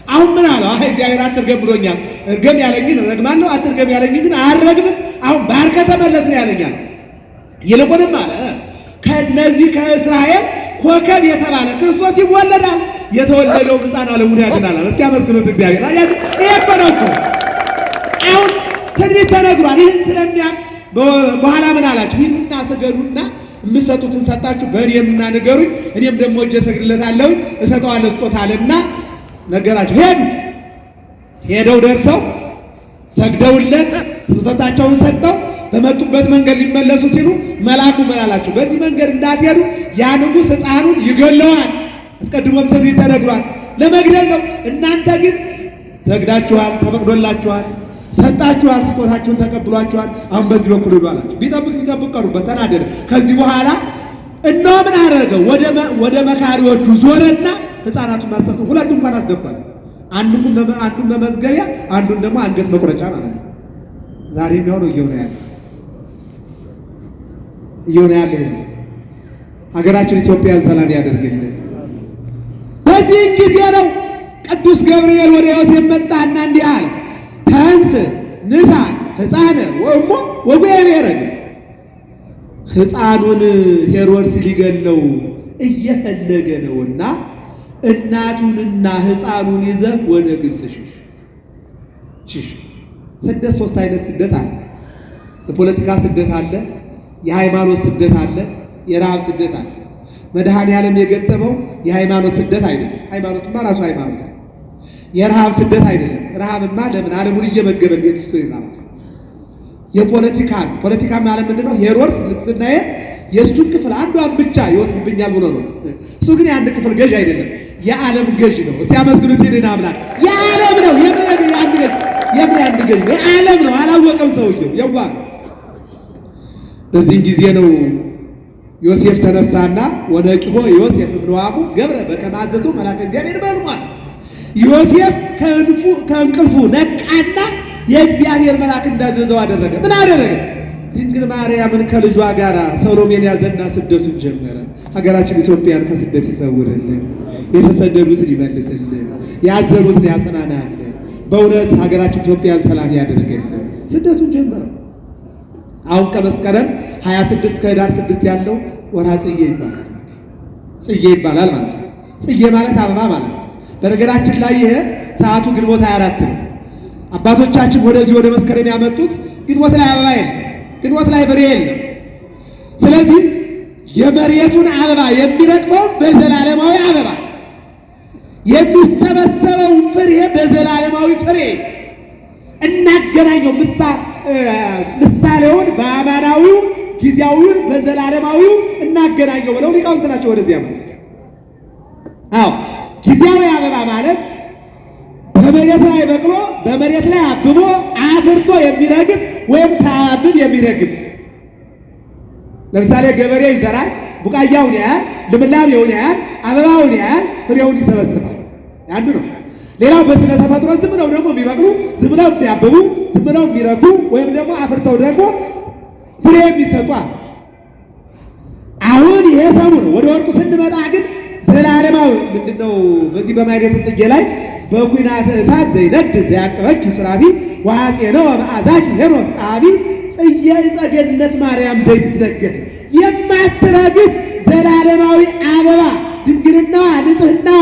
አሁን ምን አለው? አይ እግዚአብሔር አትርገም ብሎኛል። እርገም ያለኝን እረግማለሁ፣ አትርገም ያለኝን ግን አልረግምም። አሁን ባርከ ተመለስ ነው ያለኛል። ይልቁንም አለ ከነዚህ ከእስራኤል ኮከብ የተባለ ክርስቶስ ይወለዳል። የተወለደው ሕፃን ዓለሙን ያድናል። እስኪ አመስግኑት እግዚአብሔር። ይሄ ነው እኮ አሁን ትንቢት ተነግሯል። ይህን ስለሚያውቅ በኋላ ምን አላችሁ? ይህንና ስገዱና የምትሰጡትን ሰጣችሁ በእኔምና ንገሩኝ፣ እኔም ደግሞ እጄ እሰግድለታለሁ እሰጠዋለሁ ስጦታልና ነገራቸው። ሄደው ደርሰው ሰግደውለት ስጦታቸውን ሰጠው በመጡበት መንገድ ሊመለሱ ሲሉ መልአኩ ምን አላቸው? በዚህ መንገድ እንዳትሄዱ ያ ንጉሥ ሕፃኑን ይገለዋል። አስቀድሞም ትንቢት ተነግሯል። ለመግደል ነው። እናንተ ግን ሰግዳችኋል፣ ተፈቅዶላችኋል፣ ሰጣችኋል፣ ስጦታችሁን ተቀብሏችኋል። አሁን በዚህ በኩል ሄዱ አላቸው። ቢጠብቅ ቀሩበት፣ ተናደደ። ከዚህ በኋላ እነሆ ምን አደረገው? ወደ መካሪዎቹ ዞረና ሕፃናቱን ማሰብሰብ 2 ድንኳን አስገባል። አንዱን በመዝገቢያ አንዱን ደግሞ አንገት መቁረጫ ማለት ነው። ዛሬ የሚሆነው እየሆነ ያለ ሀገራችን ኢትዮጵያን ሰላም ያደርግልን። በዚህ ጊዜ ነው ቅዱስ ገብርኤል ወደ ዮሴፍ መጣና እንዲህ አለ፣ ተንስ ንሳ ሕፃነ ወእሞ ወጉየ ሄሮድስ። ሕፃኑን ሄሮድስ ሊገለው እየፈለገ ነውና እናቱንና ሕፃኑን ይዘህ ወደ ግብፅ ሽሽ። ስደት 3 አይነት ስደት አለ። የፖለቲካ ስደት አለ፣ የሃይማኖት ስደት አለ፣ የረሃብ ስደት አለ። መድኃኔዓለም የገጠመው የሃይማኖት ስደት አይደለም። ሃይማኖትማ ራሱ ሃይማኖት ነው። የረሃብ ስደት አይደለም። ረሃብማ ለምን ዓለሙን እየመገበ እንዴት እስቶ ይራባል? ፖለቲካ ማለት ምንድነው? ሄሮድስ ልቅስናዬ የእሱን ክፍል አንዷን ብቻ ይወስድብኛል ብሎ ነው። እሱ ግን የአንድ ክፍል ገዥ አይደለም፣ የዓለም ገዥ ነው። እስቲ አመስግኑት ይህንን አምላክ። የዓለም ነው። የምን አንድ ገዥ ነው? የዓለም ነው። አላወቀም ሰውየው የዋ። በዚህም ጊዜ ነው ዮሴፍ ተነሳና ወነቂሆ ዮሴፍ እምነዋሙ ገብረ በከመ አዘዞ መልአከ እግዚአብሔር በሕልሟል። ዮሴፍ ከእንቅልፉ ነቃና የእግዚአብሔር መልአክ እንዳዘዘው አደረገ። ምን አደረገ? ድንግል ማርያምን ከልጇ ጋር ሰሎሜን ያዘና ስደቱን ጀመረ። ሀገራችን ኢትዮጵያን ከስደት ይሰውርልን፣ የተሰደዱትን ይመልስልን፣ ያዘኑትን ያጽናናልን። በእውነት ሀገራችን ኢትዮጵያን ሰላም ያደርግልን። ስደቱን ጀመረ። አሁን ከመስከረም 26 ከህዳር 6 ያለው ወርሃ ጽጌ ይባላል። ጽጌ ይባላል ማለት ነው። ጽጌ ማለት አበባ ማለት ነው። በነገራችን ላይ ይሄ ሰዓቱ ግንቦት 24 ነው። አባቶቻችን ወደዚህ ወደ መስከረም ያመጡት ግንቦት ላይ አበባ የለም፣ ግንቦት ላይ ፍሬ የለም። ስለዚህ የመሬቱን አበባ የሚረግፈውን በዘላለማዊ አበባ የሚሰበሰበውን ፍሬ በዘላለማዊ ፍሬ እናገናኘው። ምሳሌውን በአማናዊው ጊዜያዊውን በዘላለማዊው እናገናኘው ብለው ሊቃውንት ናቸው ወደዚህ ያመጡት። አዎ ጊዜያዊ አበባ ማለት በመሬት ላይ በቅሎ በመሬት ላይ አብቦ አፍርቶ የሚረግፍ ወይም ሳያብብ የሚረግፍ። ለምሳሌ ገበሬ ይዘራል፣ ቡቃያውን ያያል፣ ልምላሜውን ያያል፣ አበባውን ያያል፣ ፍሬውን ይሰበስባል። አንዱ ነው። ሌላው በስነ ተፈጥሮ ዝም ብለው ደግሞ የሚበቅሉ ዝም ብለው የሚያብቡ ዝም ብለው የሚረጉ ወይም ደግሞ አፍርተው ደግሞ ፍሬ የሚሰጡ። አሁን ይሄ ሰሙ ነው። ወደ ወርቁ ስንመጣ ግን ዘላለማዊ ምንድነው? በዚህ በማኅሌተ ጽጌ ላይ በኩናተ እሳት ዘይነድ ዘያቀበች ሱራፊ ወአፄነወ መዓዛኪ ሄኖስ ጸሐፊ ጽጌ ዕፀ ማርያም ዘይትነገር የማትረግፍ ዘላለማዊ አበባ ድንግልናዋ ንጽሕናዋ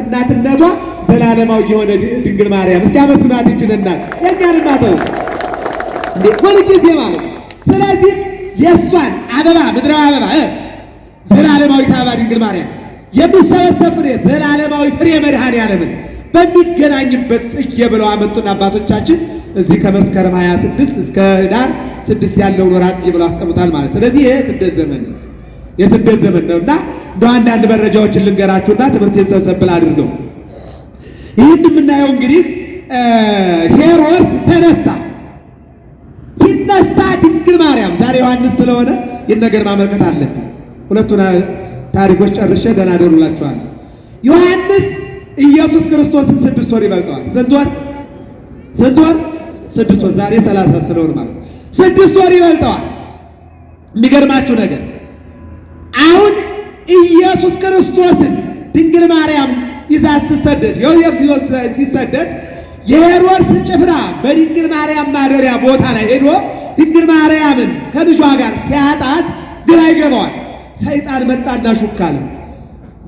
እናትነቷ ዘላለማዊ የሆነ ድንግል ማርያም እስኪ አመስግኗት ይችን እናት የእኛን እናተው እንዴ ሁልጊዜ ማለት። ስለዚህ የእሷን አበባ ምድራዊ አበባ ዘላለማዊት አበባ ድንግል ማርያም የሚሰበሰብ ፍሬ ዘላለማዊ ፍሬ መድኃኔዓለምን በሚገናኝበት ጽጌ ብለው አመጡና አባቶቻችን እዚህ ከመስከረም 26 እስከ ኅዳር 6 ያለውን ወርሃ ጽጌ ብለው አስቀምጣል ማለት። ስለዚህ ይሄ ስደት ዘመን ነው፣ የስደት ዘመን ነውና እንደው አንዳንድ መረጃዎችን ልንገራችሁና ትምህርት ሰብሰብል አድርገው። ይህን የምናየው እንግዲህ ሄሮድስ ተነሳ። ሲነሳ ድንግል ማርያም ዛሬ ዮሐንስ ስለሆነ ይህን ነገር ማመልከት አለብን። ሁለቱን ታሪኮች ጨርሼ ደህና ደሩላችኋል። ዮሐንስ ኢየሱስ ክርስቶስን 6 ወር ይበልጠዋል። ስንት ወር? 6 ወር። ዛሬ 30 ስለሆነ ማለት 6 ወር ይበልጠዋል። የሚገርማችሁ ነገር አሁን ኢየሱስ ክርስቶስን ድንግል ማርያም ይዛ ስትሰደድ ዮሴፍ ሲሰደድ የሄሮድስ ጭፍራ በድንግል ማርያም ማደሪያ ቦታ ላይ ሄዶ ድንግል ማርያምን ከልጇ ጋር ሲያጣት ግራ ይገባዋል። ሰይጣን መጣና ሹክ አለው።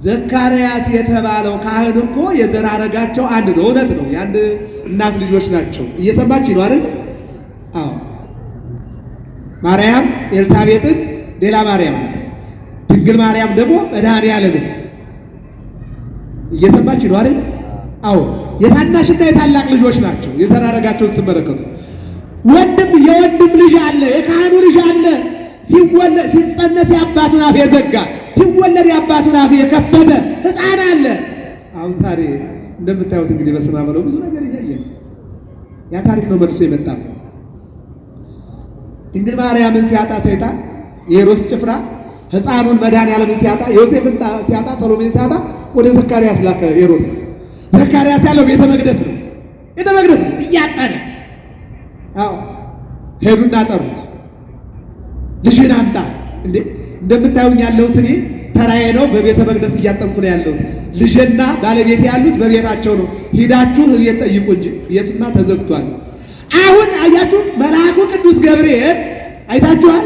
ዘካርያስ የተባለው ካህን እኮ የዘር ሐረጋቸው አንድ ነው። እውነት ነው፣ የአንድ እናት ልጆች ናቸው። እየሰማችሁ ነው አይደል? አዎ። ማርያም ኤልሳቤጥን ሌላ ማርያም ነው። ድንግል ማርያም ደግሞ መድኃኔዓለምን እየሰማችሁ ነው አይደል? አዎ። የታናሽና የታላቅ ልጆች ናቸው። የዘር ሐረጋቸውን ስትመለከቱ የወንድም ልጅ አለ፣ የካህኑ ልጅ አለ። ሲጸነስ የአባቱን አፍ የዘጋ ሲወለድ የአባቱን አፍ የከፈተ ሕፃን አለ። አሁን ዛሬ እንደምታዩት እንግዲህ በስማ በለው ብዙ ነገር እያየን ያ ታሪክ ነው መልሶ የመጣው። ድንግል ማርያምን ሲያጣ ሰይጣን የሄሮድስ ጭፍራ ሕፃኑን መድኃኔዓለምን ሲያጣ ዮሴፍን ሲያጣ ሰሎሜን ሲያጣ ወደ ዘካርያስ ላከ ሄሮድስ። ዘካርያስ ያለው ቤተ መቅደስ ነው፣ ቤተ መቅደስ ነው እያጠነ። አዎ ሄዱና ጠሩት። ልጅን አምጣ። እንዴ እንደምታዩኝ ያለሁት እኔ ተራዬ ነው፣ በቤተ መቅደስ እያጠምኩ ነው ያለሁት። ልጅና ባለቤት ያሉት በቤታቸው ነው። ሂዳችሁ ቤት ጠይቁ እንጂ ቤትማ ተዘግቷል። አሁን አያችሁ መልአኩ ቅዱስ ገብርኤል አይታችኋል።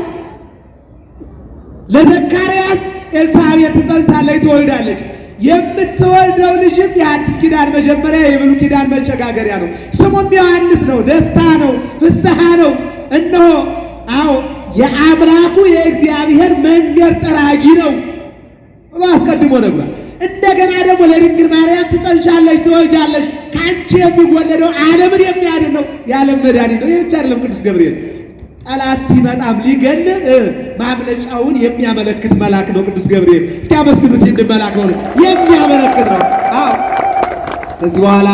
ለዘካርያስ ኤልሳቤጥ ትጸንሳለች፣ ትወልዳለች። የምትወልደው ልጅም የአዲስ ኪዳን መጀመሪያ የብሉይ ኪዳን መሸጋገሪያ ነው። ስሙም ዮሐንስ ነው። ደስታ ነው፣ ፍስሐ ነው። እነሆ አዎ የአምላኩ የእግዚአብሔር መንገድ ጠራጊ ነው ብሎ አስቀድሞ ነግሯል። እንደገና ደግሞ ለድንግል ማርያም ትጸንሻለች፣ ትወልጃለች፣ ከአንቺ የሚወለደው ዓለምን የሚያድን ነው፣ የዓለም መድኃኒት ነው። ይህ ብቻ አይደለም፣ ቅዱስ ገብርኤል ጠላት ሲመጣም ሊገል ማምለጫውን የሚያመለክት መልአክ ነው። ቅዱስ ገብርኤል እስኪ አመስግኑት። ይህን መልአክ ነው የሚያመለክት ነው። አዎ ከዚህ በኋላ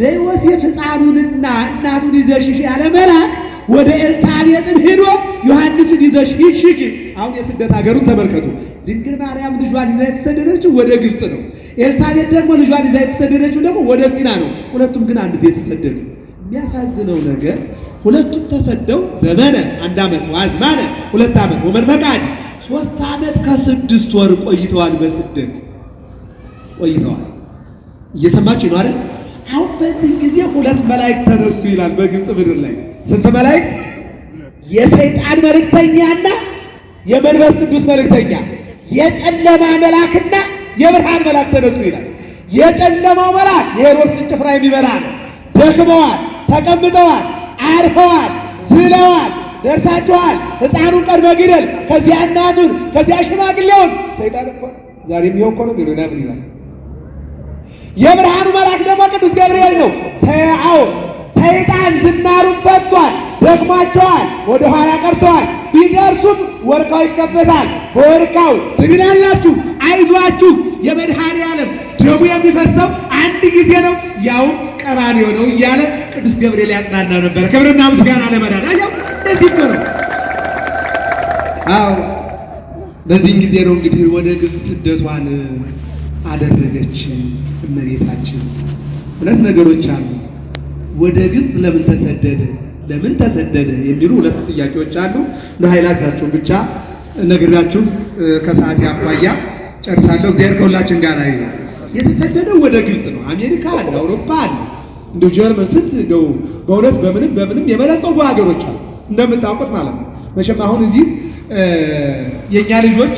ለዮሴፍ ሕፃኑንና እናቱን ይዘሽ ያለ መልአክ ወደ ኤልሳቤጥን ሄዶ ዮሐንስን ይዘሽ ሂጂ። አሁን የስደት ሀገሩን ተመልከቱ። ድንግል ማርያም ልጇን ይዛ የተሰደደችው ወደ ግብፅ ነው። ኤልሳቤጥ ደግሞ ልጇን ይዛ የተሰደደችው ደግሞ ወደ ሲና ነው። ሁለቱም ግን አንድ ጊዜ የተሰደዱ። የሚያሳዝነው ነገር ሁለቱም ተሰደው ዘመነ 1 ዓመት ወአዝማነ 2 ዓመት ወመንፈቃድ 3 ዓመት ከ6 ወር ቆይተዋል። በስደት ቆይተዋል። እየሰማችሁ ነው አይደል? አሁን በዚህ ጊዜ 2 መላእክት ተነሱ ይላል በግብፅ ምድር ላይ። ስንት መላእክት? የሰይጣን መልእክተኛና የመንፈስ ቅዱስ መልእክተኛ፣ የጨለማ መልአክና የብርሃን መልአክ ተነሱ ይላል። የጨለማው መልአክ የሄሮድስን ጭፍራ የሚመራ ነው። ደክመዋል፣ ተቀምጠዋል፣ አርፈዋል፣ ዝለዋል፣ ደርሳችኋል፣ ሕፃኑን ቀድመ ግደል፣ ከዚያ እናቱን፣ ከዚያ ሽማግሌውን። ሰይጣን እኮ ዛሬም ይኸው እኮ ነው ቢሉና ምን ይላል? የብርሃኑ መልአክ ደግሞ ቅዱስ ገብርኤል ነው። ሰይጣን ዝናሩን ፈቷል፣ ደክሟቸዋል፣ ወደ ኋላ ቀርተዋል። ቢደርሱም ወርቃው ይከፈታል። በወርቃው ትድናላችሁ፣ አይዟችሁ፣ የመድኃኔዓለም ደሙ የሚፈሰው አንድ ጊዜ ነው፣ ያው ቀራንዮ ነው እያለ ቅዱስ ገብርኤል ያጽናና ነበር። ክብርና ምስጋና ለመድኃኔዓለም። አያው እንደዚህ ነው። አዎ በዚህ ጊዜ ነው እንግዲህ ወደ ግብፅ ስደቷን አደረገች እመቤታችን። 2 ነገሮች አሉ። ወደ ግብፅ ለምን ተሰደደ የሚሉ 2 ጥያቄዎች አሉ። ለኃይላታችሁ ብቻ ነግራችሁ ከሰዓት አኳያ ጨርሳለሁ። እግዚአብሔር ከሁላችን ጋር ይሁን። የተሰደደው ወደ ግብፅ ነው። አሜሪካ አለ፣ አውሮፓ አለ፣ እንደው ጀርመን ስንት እንደው በእውነት በምንም የበለጸጉ ሀገሮች አሉ እንደምታውቁት ማለት ነው። መቼም አሁን እዚህ የእኛ ልጆች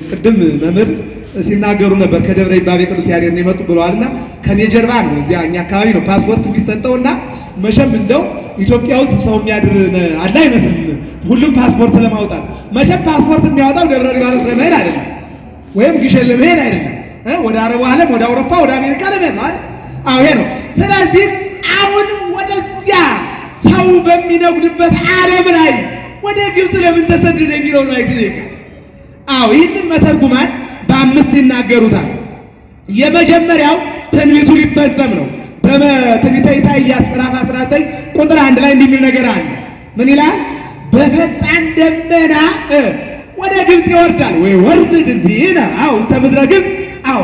ቅድም መምህር ሲናገሩ ነበር ከደብረ ይባቤ ቅዱስ ያሬድ ነው የመጡ ብለዋልና ከኔ ጀርባ ነው እዚያ እኛ አካባቢ ነው ፓስፖርት የሚሰጠውና መቼም እንደው ኢትዮጵያ ውስጥ ሰው የሚያድር አለ አይመስልም። ሁሉም ፓስፖርት ለማውጣት መቼም ፓስፖርት የሚያወጣው ደብረ ሊባኖስ ለመሄድ አይደለም፣ ወይም ግሸን ለመሄድ አይደለም፣ ወደ አረቡ ዓለም ወደ አውሮፓ ወደ አሜሪካ ለመሄድ ነው አይደል? አዎ ይሄ ነው። ስለዚህ አሁን ወደዚያ ሰው በሚነጉድበት ዓለም ላይ ወደ ግብፅ ለምን ተሰደደ የሚለው ነው አይተይካ። አዎ ይህንን መተርጉማን በአምስት ይናገሩታል። የመጀመሪያው ትንቢቱ ሊፈጸም ነው። በትንቢተ ኢሳይያስ ምዕራፍ 19 ቁጥር 1 ላይ እንዲህ የሚል ነገር አለ። ምን ይላል? በፈጣን ደመና ወደ ግብፅ ይወርዳል ወይ ወርድ ጊዜና አው እስከ ምድረ ግብፅ አው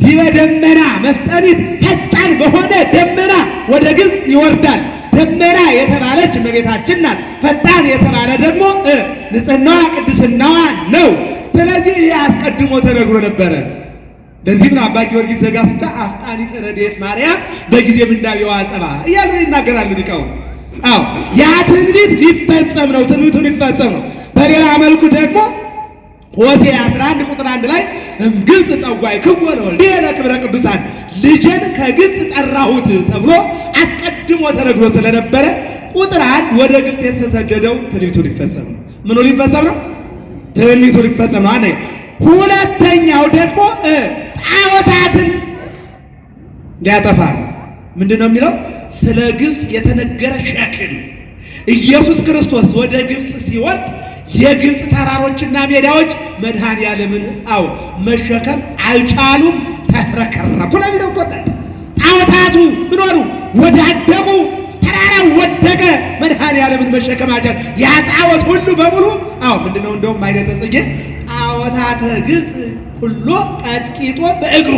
ዲበ ደመና መፍጠኒት ፈጣን በሆነ ደመና ወደ ግብፅ ይወርዳል። ደመና የተባለች እመቤታችን ናት። ፈጣን የተባለ ደግሞ ንጽሕናዋ ቅድስናዋ ነው። ስለዚህ ይህ አስቀድሞ ተነግሮ ነበረ። ለዚህም ነው አባ ጊዮርጊስ ዘጋስጫ አፍጣኒተ ረድኤት ማርያም በጊዜ ምንዳቤዋ አጸባ እያሉ ይናገራሉ ሊቃውንት። አዎ ያ ትንቢት ሊፈጸም ነው። ትንቢቱ ሊፈጸም ነው። በሌላ መልኩ ደግሞ ሆሴዕ 11 ቁጥር 1 ላይ ግብፅ ጸዋይ ክወነ ወልድየ ለክብረ ቅዱሳን ልጄን ከግብፅ ጠራሁት ተብሎ አስቀድሞ ተነግሮ ስለነበረ ቁጥር 1 ወደ ግብፅ የተሰደደው ትንቢቱ ሊፈጸም ነው። ምኑ ሊፈጸም ነው? ትንቢቱ ሊፈጸም ነው። ሁለተኛው ደግሞ ጣዖታትን ሊያጠፋ ነው። ምንድን ነው የሚለው? ስለ ግብፅ የተነገረ ሸክም ኢየሱስ ክርስቶስ ወደ ግብፅ ሲወርድ የግብፅ ተራሮችና ሜዳዎች መድኃኔዓለምን መሸከም አልቻሉም፣ ተፍረከረኩ ነው የሚለው። ጣዖታቱ ምን ሆኑ? ወዳደቁ፣ ተራራው ወደቀ፣ መድኃኔዓለምን መሸከም አልቻሉ። ያ ጣዖት ሁሉ በሙሉ ምንድነው? እንደውም አይነተ ጽጌ ጣዖታተ ግብፅ ሁሉ ቀጥቂጦ በእግሩ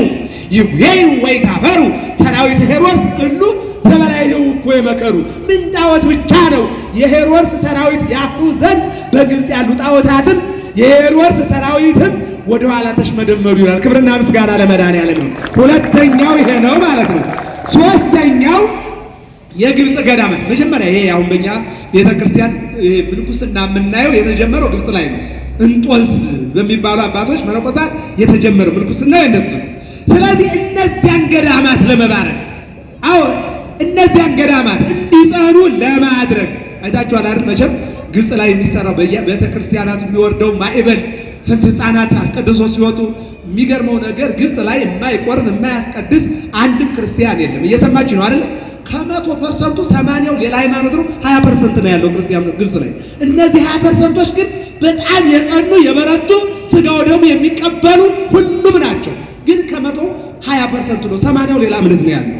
ይጉየዩ ወይታፈሩ ሰራዊት ሄሮድስ ሁሉ ዘበላይሁ እኮ የመከሩ። ምን ጣዖት ብቻ ነው የሄሮድስ ሰራዊት ያፍሩ ዘንድ በግብፅ ያሉ ጣዖታትም የሄሮድስ ሰራዊትም ወደ ኋላ ተሽመደመዱ ይላል። ክብርና ምስጋና ለመድኃኔዓለም ነው። ሁለተኛው ይሄ ነው ማለት ነው። ሶስተኛው የግብፅ ገዳማት መጀመሪያ ይሄ አሁን በእኛ ቤተክርስቲያን ምንኩስና የምናየው የተጀመረው ግብፅ ላይ ነው። እንጦንስ በሚባሉ አባቶች መነኮሳት የተጀመረው ምንኩስና እንደሱ ነው። ስለዚህ እነዚያን ገዳማት ለመባረክ እነዚያን ገዳማት እንዲጸኑ ለማድረግ አይታችኋል አይደል? መቼም ግብፅ ላይ የሚሰራው ቤተክርስቲያናት የሚወርደው ማዕበል ስንት ሕፃናት አስቀድሶ ሲወጡ የሚገርመው ነገር ግብፅ ላይ የማይቆርብ የማያስቀድስ አንድም ክርስቲያን የለም። እየሰማችሁ ነው አይደል? ከ100% 80ው ሌላ ሃይማኖት ነው። 20% ነው ያለው ክርስቲያን ግብፅ ላይ። እነዚህ 20%ዎች ግን በጣም የጸኑ የበረቱ ስጋው ደግሞ የሚቀበሉ ሁሉም ናቸው። ግን ከ120% ነው፣ 80ው ሌላ እምነት ነው ያለው።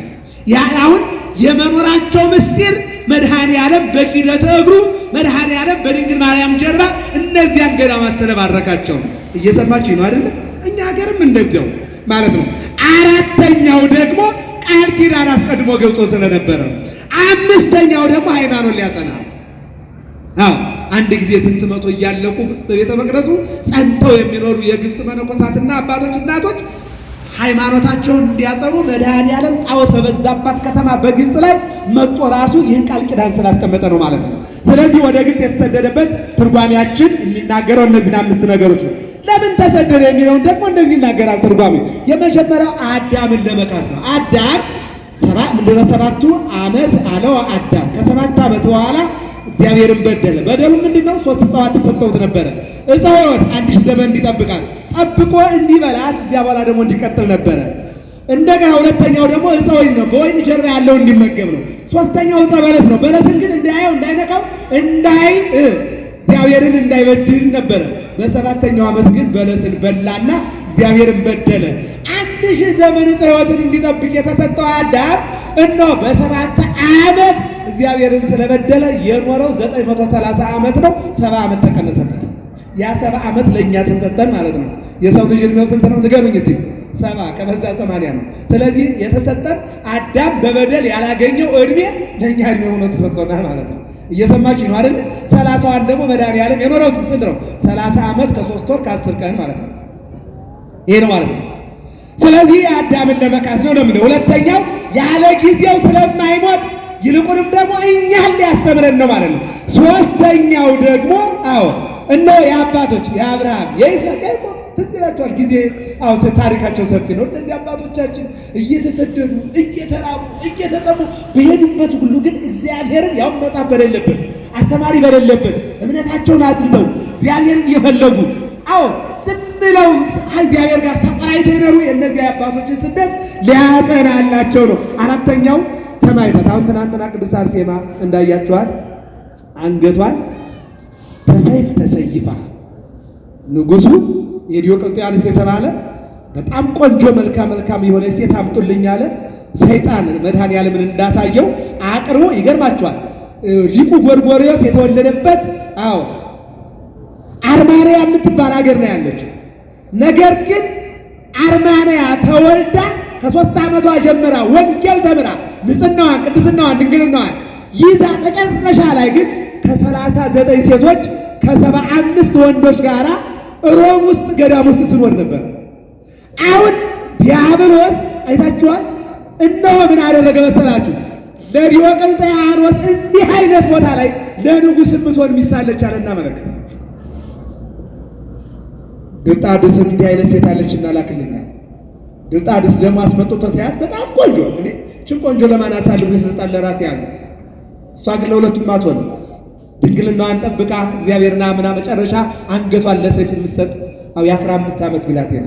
ያ አሁን የመኖራቸው ምስጢር መድኃኔዓለም በኪደተ እግሩ መድኃኔዓለም በድንግል ማርያም ጀርባ እነዚያን ገዳማት ስለባረካቸው ነው። እየሰማችሁ ነው አይደል? እኛ ሀገርም እንደዚያው ማለት ነው። አራተኛው ደግሞ ቃል ኪዳን አስቀድሞ ገብቶ ስለነበረ፣ አምስተኛው ደግሞ ሃይማኖት ሊያጸና አንድ ጊዜ ስንት መቶ እያለቁ በቤተ መቅደሱ ጸንተው የሚኖሩ የግብፅ መነኮሳትና አባቶች እናቶች ሃይማኖታቸውን እንዲያጸኑ መድኃኔዓለም ጣዖት በበዛባት ከተማ በግብፅ ላይ መጥቶ ራሱ ይህን ቃል ኪዳን ስላስቀመጠ ነው ማለት ነው። ስለዚህ ወደ ግብፅ የተሰደደበት ትርጓሜያችን የሚናገረው እነዚህን 5 ነገሮች ነው። ለምን ተሰደደ የሚለውን ደግሞ እንደዚህ ይናገራል ትርጓሜው። የመጀመሪያው አዳምን ለመካስ ነው። አዳም 7 ዓመት አለው። አዳም ከ7 ዓመት በኋላ እግዚአብሔርን በደለ። በደሉ ምንድነው? 3 ዕፅዋት ተሰጥተውት ነበረ። ዕፀ ሕይወት 1000 ዘመን እንዲጠብቃት ጠብቆ እንዲበላት እዚያ በኋላ ደግሞ እንዲቀጥል ነበረ። እንደገና ሁለተኛው ደግሞ ዕፀ ወይን ነው፣ በወይን ጀርባ ያለው እንዲመገብ ነው። ሶስተኛው ዕፀ በለስ ነው። በለስን ግን እንዳያየው እንዳይነካው እግዚአብሔርን እንዳይበድል ነበረ። በ7ኛው ዓመት ግን በለስን በላና እግዚአብሔርን በደለ። 1000 ዘመን ዕፀ ሕይወትን እንዲጠብቅ የተሰጠው አዳም በ7 ዓመት እግዚአብሔርን ስለበደለ የኖረው 930 ዓመት ነው። 70 ዓመት ተቀነሰበት። ያ 70 ዓመት ለእኛ ተሰጠን ማለት ነው። የሰው ልጅ እድሜው ስንት ነው ንገሩኝ እስቲ? 70 ከበዛ 80 ነው። ስለዚህ የተሰጠን አዳም በበደል ያላገኘው እድሜ ለእኛ እድሜ ሆኖ ተሰጥቶናል ማለት ነው። እየሰማችሁ ነው አይደል? 30ዋን ደግሞ መድኃኔዓለም የኖረው ስንት ነው? 30 ዓመት ከ3 ወር ከ10 ቀን ማለት ነው። ይሄ ነው ማለት ነው። ስለዚህ አዳምን ለመካስ ነው ለምን? ሁለተኛው ያለ ጊዜው ስለማይሞት ይልቁንም ደግሞ እኛን ሊያስተምረን ነው ማለት ነው። ሶስተኛው ደግሞ እነሆ የአባቶች የአብርሃም የይስሐቅ ያዕቆብ ትዝ ይላቸዋል ጊዜ ታሪካቸው ሰፊ ነው። እነዚህ አባቶቻችን እየተሰደዱ እየተራቡ እየተጠሙ በሄዱበት ሁሉ ግን እግዚአብሔርን ያው መጻፍ በሌለበት አስተማሪ በሌለበት እምነታቸውን አጽንተው እግዚአብሔርን እየፈለጉ ዝም ብለው እግዚአብሔር ጋር ተቆራኝተው ይኖሩ የእነዚህ አባቶችን ስደት ሊያጸናላቸው ነው። አራተኛው ሰማዕታት። አሁን ትናንትና ቅድስት አርሴማ እንዳያችኋት አንገቷን በሰይፍ ተሰይፋ ንጉሡ ዲዮቅልጥያኖስ የተባለ በጣም ቆንጆ መልካም የሆነ ሴት አምጡልኝ አለ። ሰይጣን መድኃኔዓለምን እንዳሳየው አቅርቦ ይገርማቸዋል። ሊቁ ጎርጎርዮስ የተወለደበት አርማንያ የምትባል ሀገር ነው ያለችው። ነገር ግን አርማንያ ተወልዳ ከ3 ዓመቷ ጀምራ ወንጌል ተምራ ንጽሕናዋን ቅድስናዋን ድንግልናዋን ይዛ መጨረሻ ላይ ግን ከ39 ሴቶች ከ75 ወንዶች ጋር ሮም ውስጥ ገዳም ውስጥ ትኖር ነበር። አሁን ዲያብሎስ አይታችኋል። እነሆ ምን አደረገ መሰላችሁ? ለዲዮቅልጥያኖስ እንዲህ አይነት ቦታ ላይ ለንጉሥ የምትሆን ሚስት አለች አለና መለከት ድርጣድስ እንዲህ አይነት ሴት አለችና ላክልኛል። ድርጣድስ ደግሞ አስመጥቶ ሲያት በጣም ቆንጆ እችን ቆንጆ ለማን አሳልፎ ይሰጣል? ለራሴ ያለ። እሷ ግን ለሁለቱም አትሆን ድንግልናዋን ጠብቃ እግዚአብሔርና አምና መጨረሻ አንገቷን ለሰይፍ የምትሰጥ የ15 ዓመት ብላቴና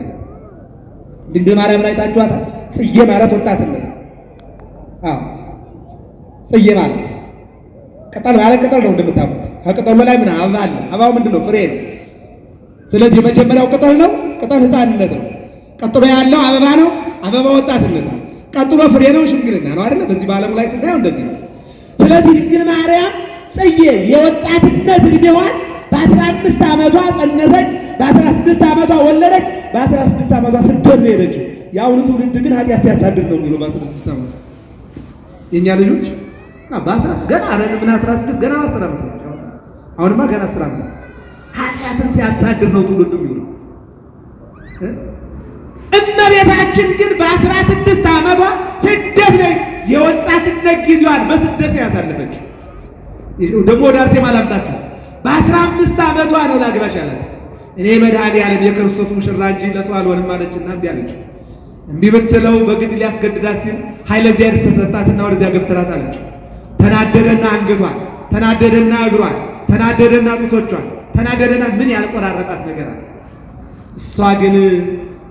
ድንግል ማርያም ላይ ታችኋታል። ጽጌ ማለት ወጣትነት። ጽጌ ማለት ቅጠል ማለት ቅጠል ነው እንደምታውቁት። ከቅጠሉ ላይ ምን አበባ አለ። አበባው ምንድን ነው? ፍሬ ነው። ስለዚህ የመጀመሪያው ቅጠል ነው። ቅጠል ሕፃንነት ነው። ቀጥሎ ያለው አበባ ነው። አበባ ወጣትነት ነው። ቀጥሎ ፍሬ ነው። ሽምግልና ነው አይደለ? በዚህ በዓለም ላይ ስናየው እንደዚህ ነው። ስለዚህ ድንግል ማርያም ጽጌ የወጣትነት ዕድሜዋን በ15 ዓመቷ ጸነሰች፣ በ16 ዓመቷ ወለደች፣ በ16 ዓመቷ ስደት ነው ሄደችው። የአሁኑ ትውልድ ግን ኃጢአት ሲያሳድድ ነው የሚለው። በ16 ዓመቷ የእኛ ልጆች ገና ምን 16 ገና 10 ዓመት ነው። አሁንማ ገና 10 ዓመት ኃጢአትን ሲያሳድድ ነው ትውልዱ የሚውለው። እመቤታችን ግን በ16 ዓመቷ ስደት ላይ የወጣትነት ጊዜዋን በስደት ነው ያሳለፈችው። ደግሞ ወደ አርሴማ ላምጣችሁ። በ15 ዓመቷ ነው ላግባሽ ያላት። እኔ መድኃኔዓለም የክርስቶስ ሙሽራ እንጂ ለሰው አልሆንም አለችና እምቢ አለችው። እምቢ ብትለው በግድ ሊያስገድዳት ሲል ኃይለ እግዚአብሔር ተሰጣትና ወደዚያ ገፍትራት አለችው። ተናደደና አንገቷን፣ ተናደደና እግሯን፣ ተናደደና ጡቶቿን፣ ተናደደና ምን ያልቆራረጣት ነገር አለ። እሷ ግን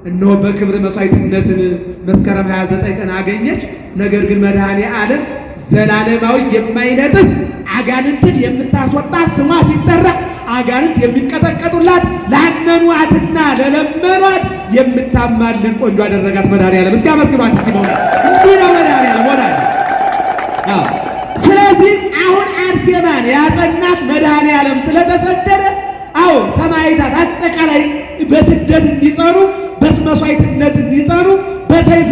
እነሆ በክብር መስዋዕትነትን መስከረም 29 ቀን አገኘች። ነገር ግን መድኃኔዓለም ዘላለማዊ የማይነጥፍ አጋንንትን የምታስወጣ ስሟ ሲጠራ አጋንንት የሚቀጠቀጡላት ላመኗትና ለለመኗት የምታማልን ቆንጆ አደረጋት መድኃኔዓለም። እስኪ አመስግኗት። እንዲህ ነው መድኃኔዓለም ወዳጅ። ስለዚህ አሁን አርሴማን ያጸናት መድኃኔዓለም ስለተሰደደ ሰማዕታት አጠቃላይ በስደት እንዲጸኑ በመስዋዕትነት እንዲጸኑ በሰይፍ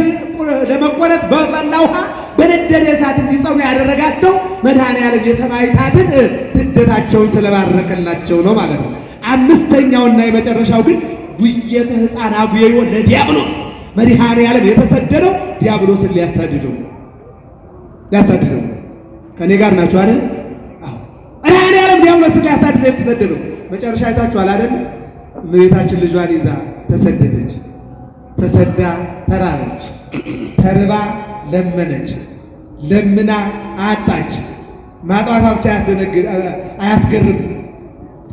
ለመቆረጥ በፈላ ውሃ በነደደ እሳት እንዲጸኑ ያደረጋቸው መድኃኔዓለም የሰማዕታትን ስደታቸውን ስለባረከላቸው ነው ማለት ነው። አምስተኛውና የመጨረሻው ግን ጉየተ ሕፃን አጉየዮ ለዲያብሎስ መድኃኔዓለም የተሰደደው ዲያብሎስን ሊያሳድደው። ከኔ ጋር ናቸው አይደል? መድኃኔዓለም ዲያብሎስን ሊያሳድደው የተሰደደው መጨረሻ አይታችኋል አይደል? እመቤታችን ልጇን ይዛ ተሰደደች። ተሰዳ ተራበች፣ ተርባ ለመነች፣ ለምና አጣች። ማጣቷ ብቻ አያስገርም።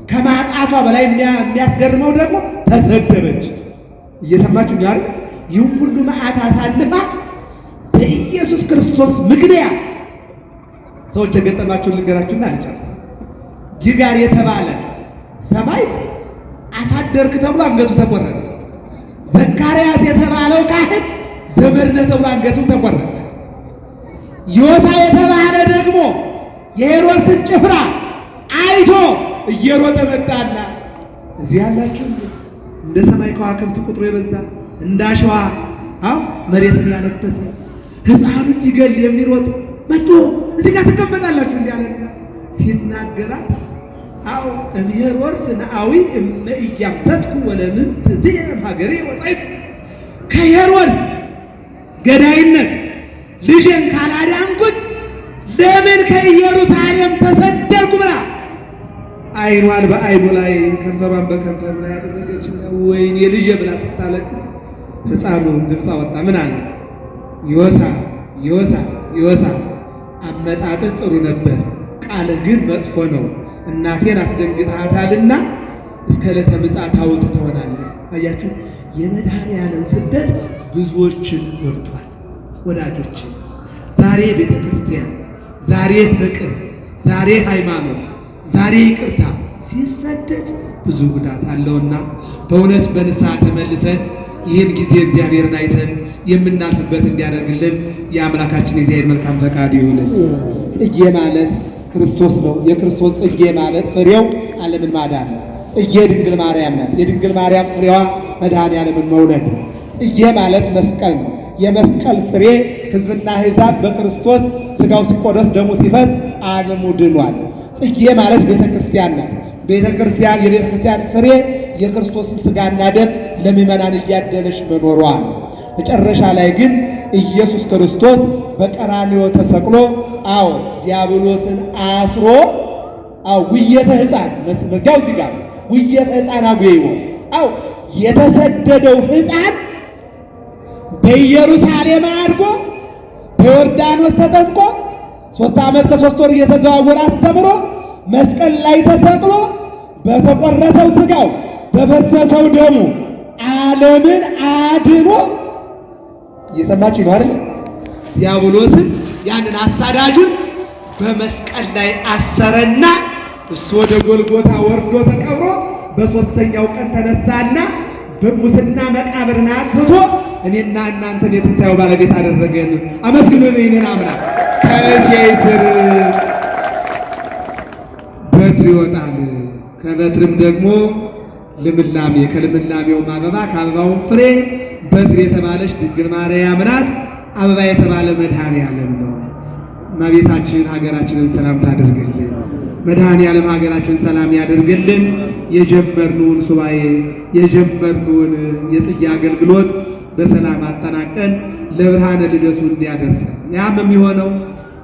ከማጣቷ በላይ የሚያስገርመው ደግሞ ተሰደበች። እየሰማችሁ ነው አይደል? ይህ ሁሉ መዓት አሳልፋ በኢየሱስ ክርስቶስ ምክንያት ሰዎች የገጠማቸውን ልንገራችሁና አልጨርስ። ጊጋር የተባለ ሰማዕት አሳደርክ ተብሎ አንገቱ ተቆረጠ። ዘካርያስ የተባለው ካህን ዘመድነ ተብሎ አንገቱ ተቆረጠ። ዮሳ የተባለ ደግሞ የሄሮድስን ጭፍራ አይቶ እየሮጠ መጣና እዚህ ያላችሁ እንደ ሰማይ ከዋክብት ቁጥሩ የበዛ እንደ አሸዋ መሬትን ያለበሰ ሕፃኑን ይገል የሚሮጥ መጥቶ እዚህ ጋር ትቀመጣላችሁ እንዲያለና ሲናገራት አው እምሄሮድስ ነአዊ እያምሰጥኩ ወለምን ትዝየም ሀገሬ ወጻይት ከሄሮድስ ገዳይነት ልጄን ካላዳንኩት ለምን ከኢየሩሳሌም ተሰደድኩ ብላ አይኗን በአይኑ ላይ ከንፈሯን በከንፈሩ ላይ ያደረገች ነው። ወይኔ ልጄ ብላ ስታለቅስ ሕፃኑ ድምፅ አወጣ። ምን አለ? ዮሳ ዮሳ ዮሳ አመጣጥ ጥሩ ነበር፣ ቃል ግን መጥፎ ነው። እናቴን አስደንግጠሃታልና እስከ ዕለተ ምጽአት ሐውልት ትሆናለህ። አያችሁ፣ የመድኃኔዓለም ስደት ብዙዎችን ወርቷል። ወዳጆች ዛሬ ቤተ ክርስቲያን፣ ዛሬ ፍቅር፣ ዛሬ ሃይማኖት፣ ዛሬ ይቅርታ ሲሰደድ ብዙ ጉዳት አለውና በእውነት በንስሐ ተመልሰን ይህን ጊዜ እግዚአብሔርን አይተን የምናልፍበት እንዲያደርግልን የአምላካችን የእግዚአብሔር መልካም ፈቃድ ይሁን። ጽጌ ማለት ክርስቶስ ነው። የክርስቶስ ጽጌ ማለት ፍሬው ዓለምን ማዳን ነው። ጽጌ ድንግል ማርያም ናት። የድንግል ማርያም ፍሬዋ መድኃኔዓለምን መውለድ ነው። ጽጌ ማለት መስቀል ነው። የመስቀል ፍሬ ሕዝብና አሕዛብ በክርስቶስ ሥጋው ሲቆረስ ደሙ ሲፈስ ዓለሙ ድኗል። ጽጌ ማለት ቤተ ክርስቲያን ናት። ቤተ ክርስቲያን የቤተ ክርስቲያን ፍሬ የክርስቶስን ሥጋና ደም ለምእመናን እያደለች መኖሯ ነው። መጨረሻ ላይ ግን ኢየሱስ ክርስቶስ በቀራንዮ ተሰቅሎ ዲያብሎስን አስሮ ውየተ ሕፃን መዝጊያው እዚህ ጋር ውየተ ሕፃን አጉየይዎ የተሰደደው ሕፃን በኢየሩሳሌም አድጎ በዮርዳኖስ ተጠምቆ 3 ዓመት ከ3 ወር እየተዘዋወረ አስተምሮ መስቀል ላይ ተሰቅሎ በተቆረሰው ሥጋው በፈሰሰው ደሙ ዓለምን አድኖ እየሰማችሁ ነው አይደል? ዲያብሎስን ያንን አሳዳጁን በመስቀል ላይ አሰረና እሱ ወደ ጎልጎታ ወርዶ ተቀብሮ በሦስተኛው ቀን ተነሳና በሙስና መቃብርን አጥፍቶ እኔና እናንተን የትንሣኤው ባለቤት አደረገን። አመስግኑ ይህንን አምላክ። ከዚህ ስር በትር ይወጣል፣ ከበትርም ደግሞ ልምላሜ፣ ከልምላሜውም አበባ ከአበባውም ፍሬ። በትር የተባለች ድንግል ማርያም ናት። አበባ የተባለ መድኃኔዓለም ነው። እመቤታችን ሀገራችንን ሰላም ታደርግልን። መድኃኔዓለም ሀገራችንን ሰላም ያደርግልን። የጀመርነውን ሱባኤ የጀመርነውን የጽጌ አገልግሎት በሰላም አጠናቀን ለብርሃነ ልደቱ እንዲያደርሰን። ያም የሚሆነው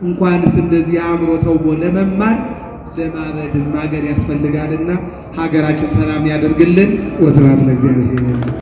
እንኳንስ እንደዚህ አእምሮ ተውቦ ለመማር ለማበድም ሀገር ያስፈልጋልና ሀገራችን ሰላም ያደርግልን። ወስብሐት ለእግዚአብሔር።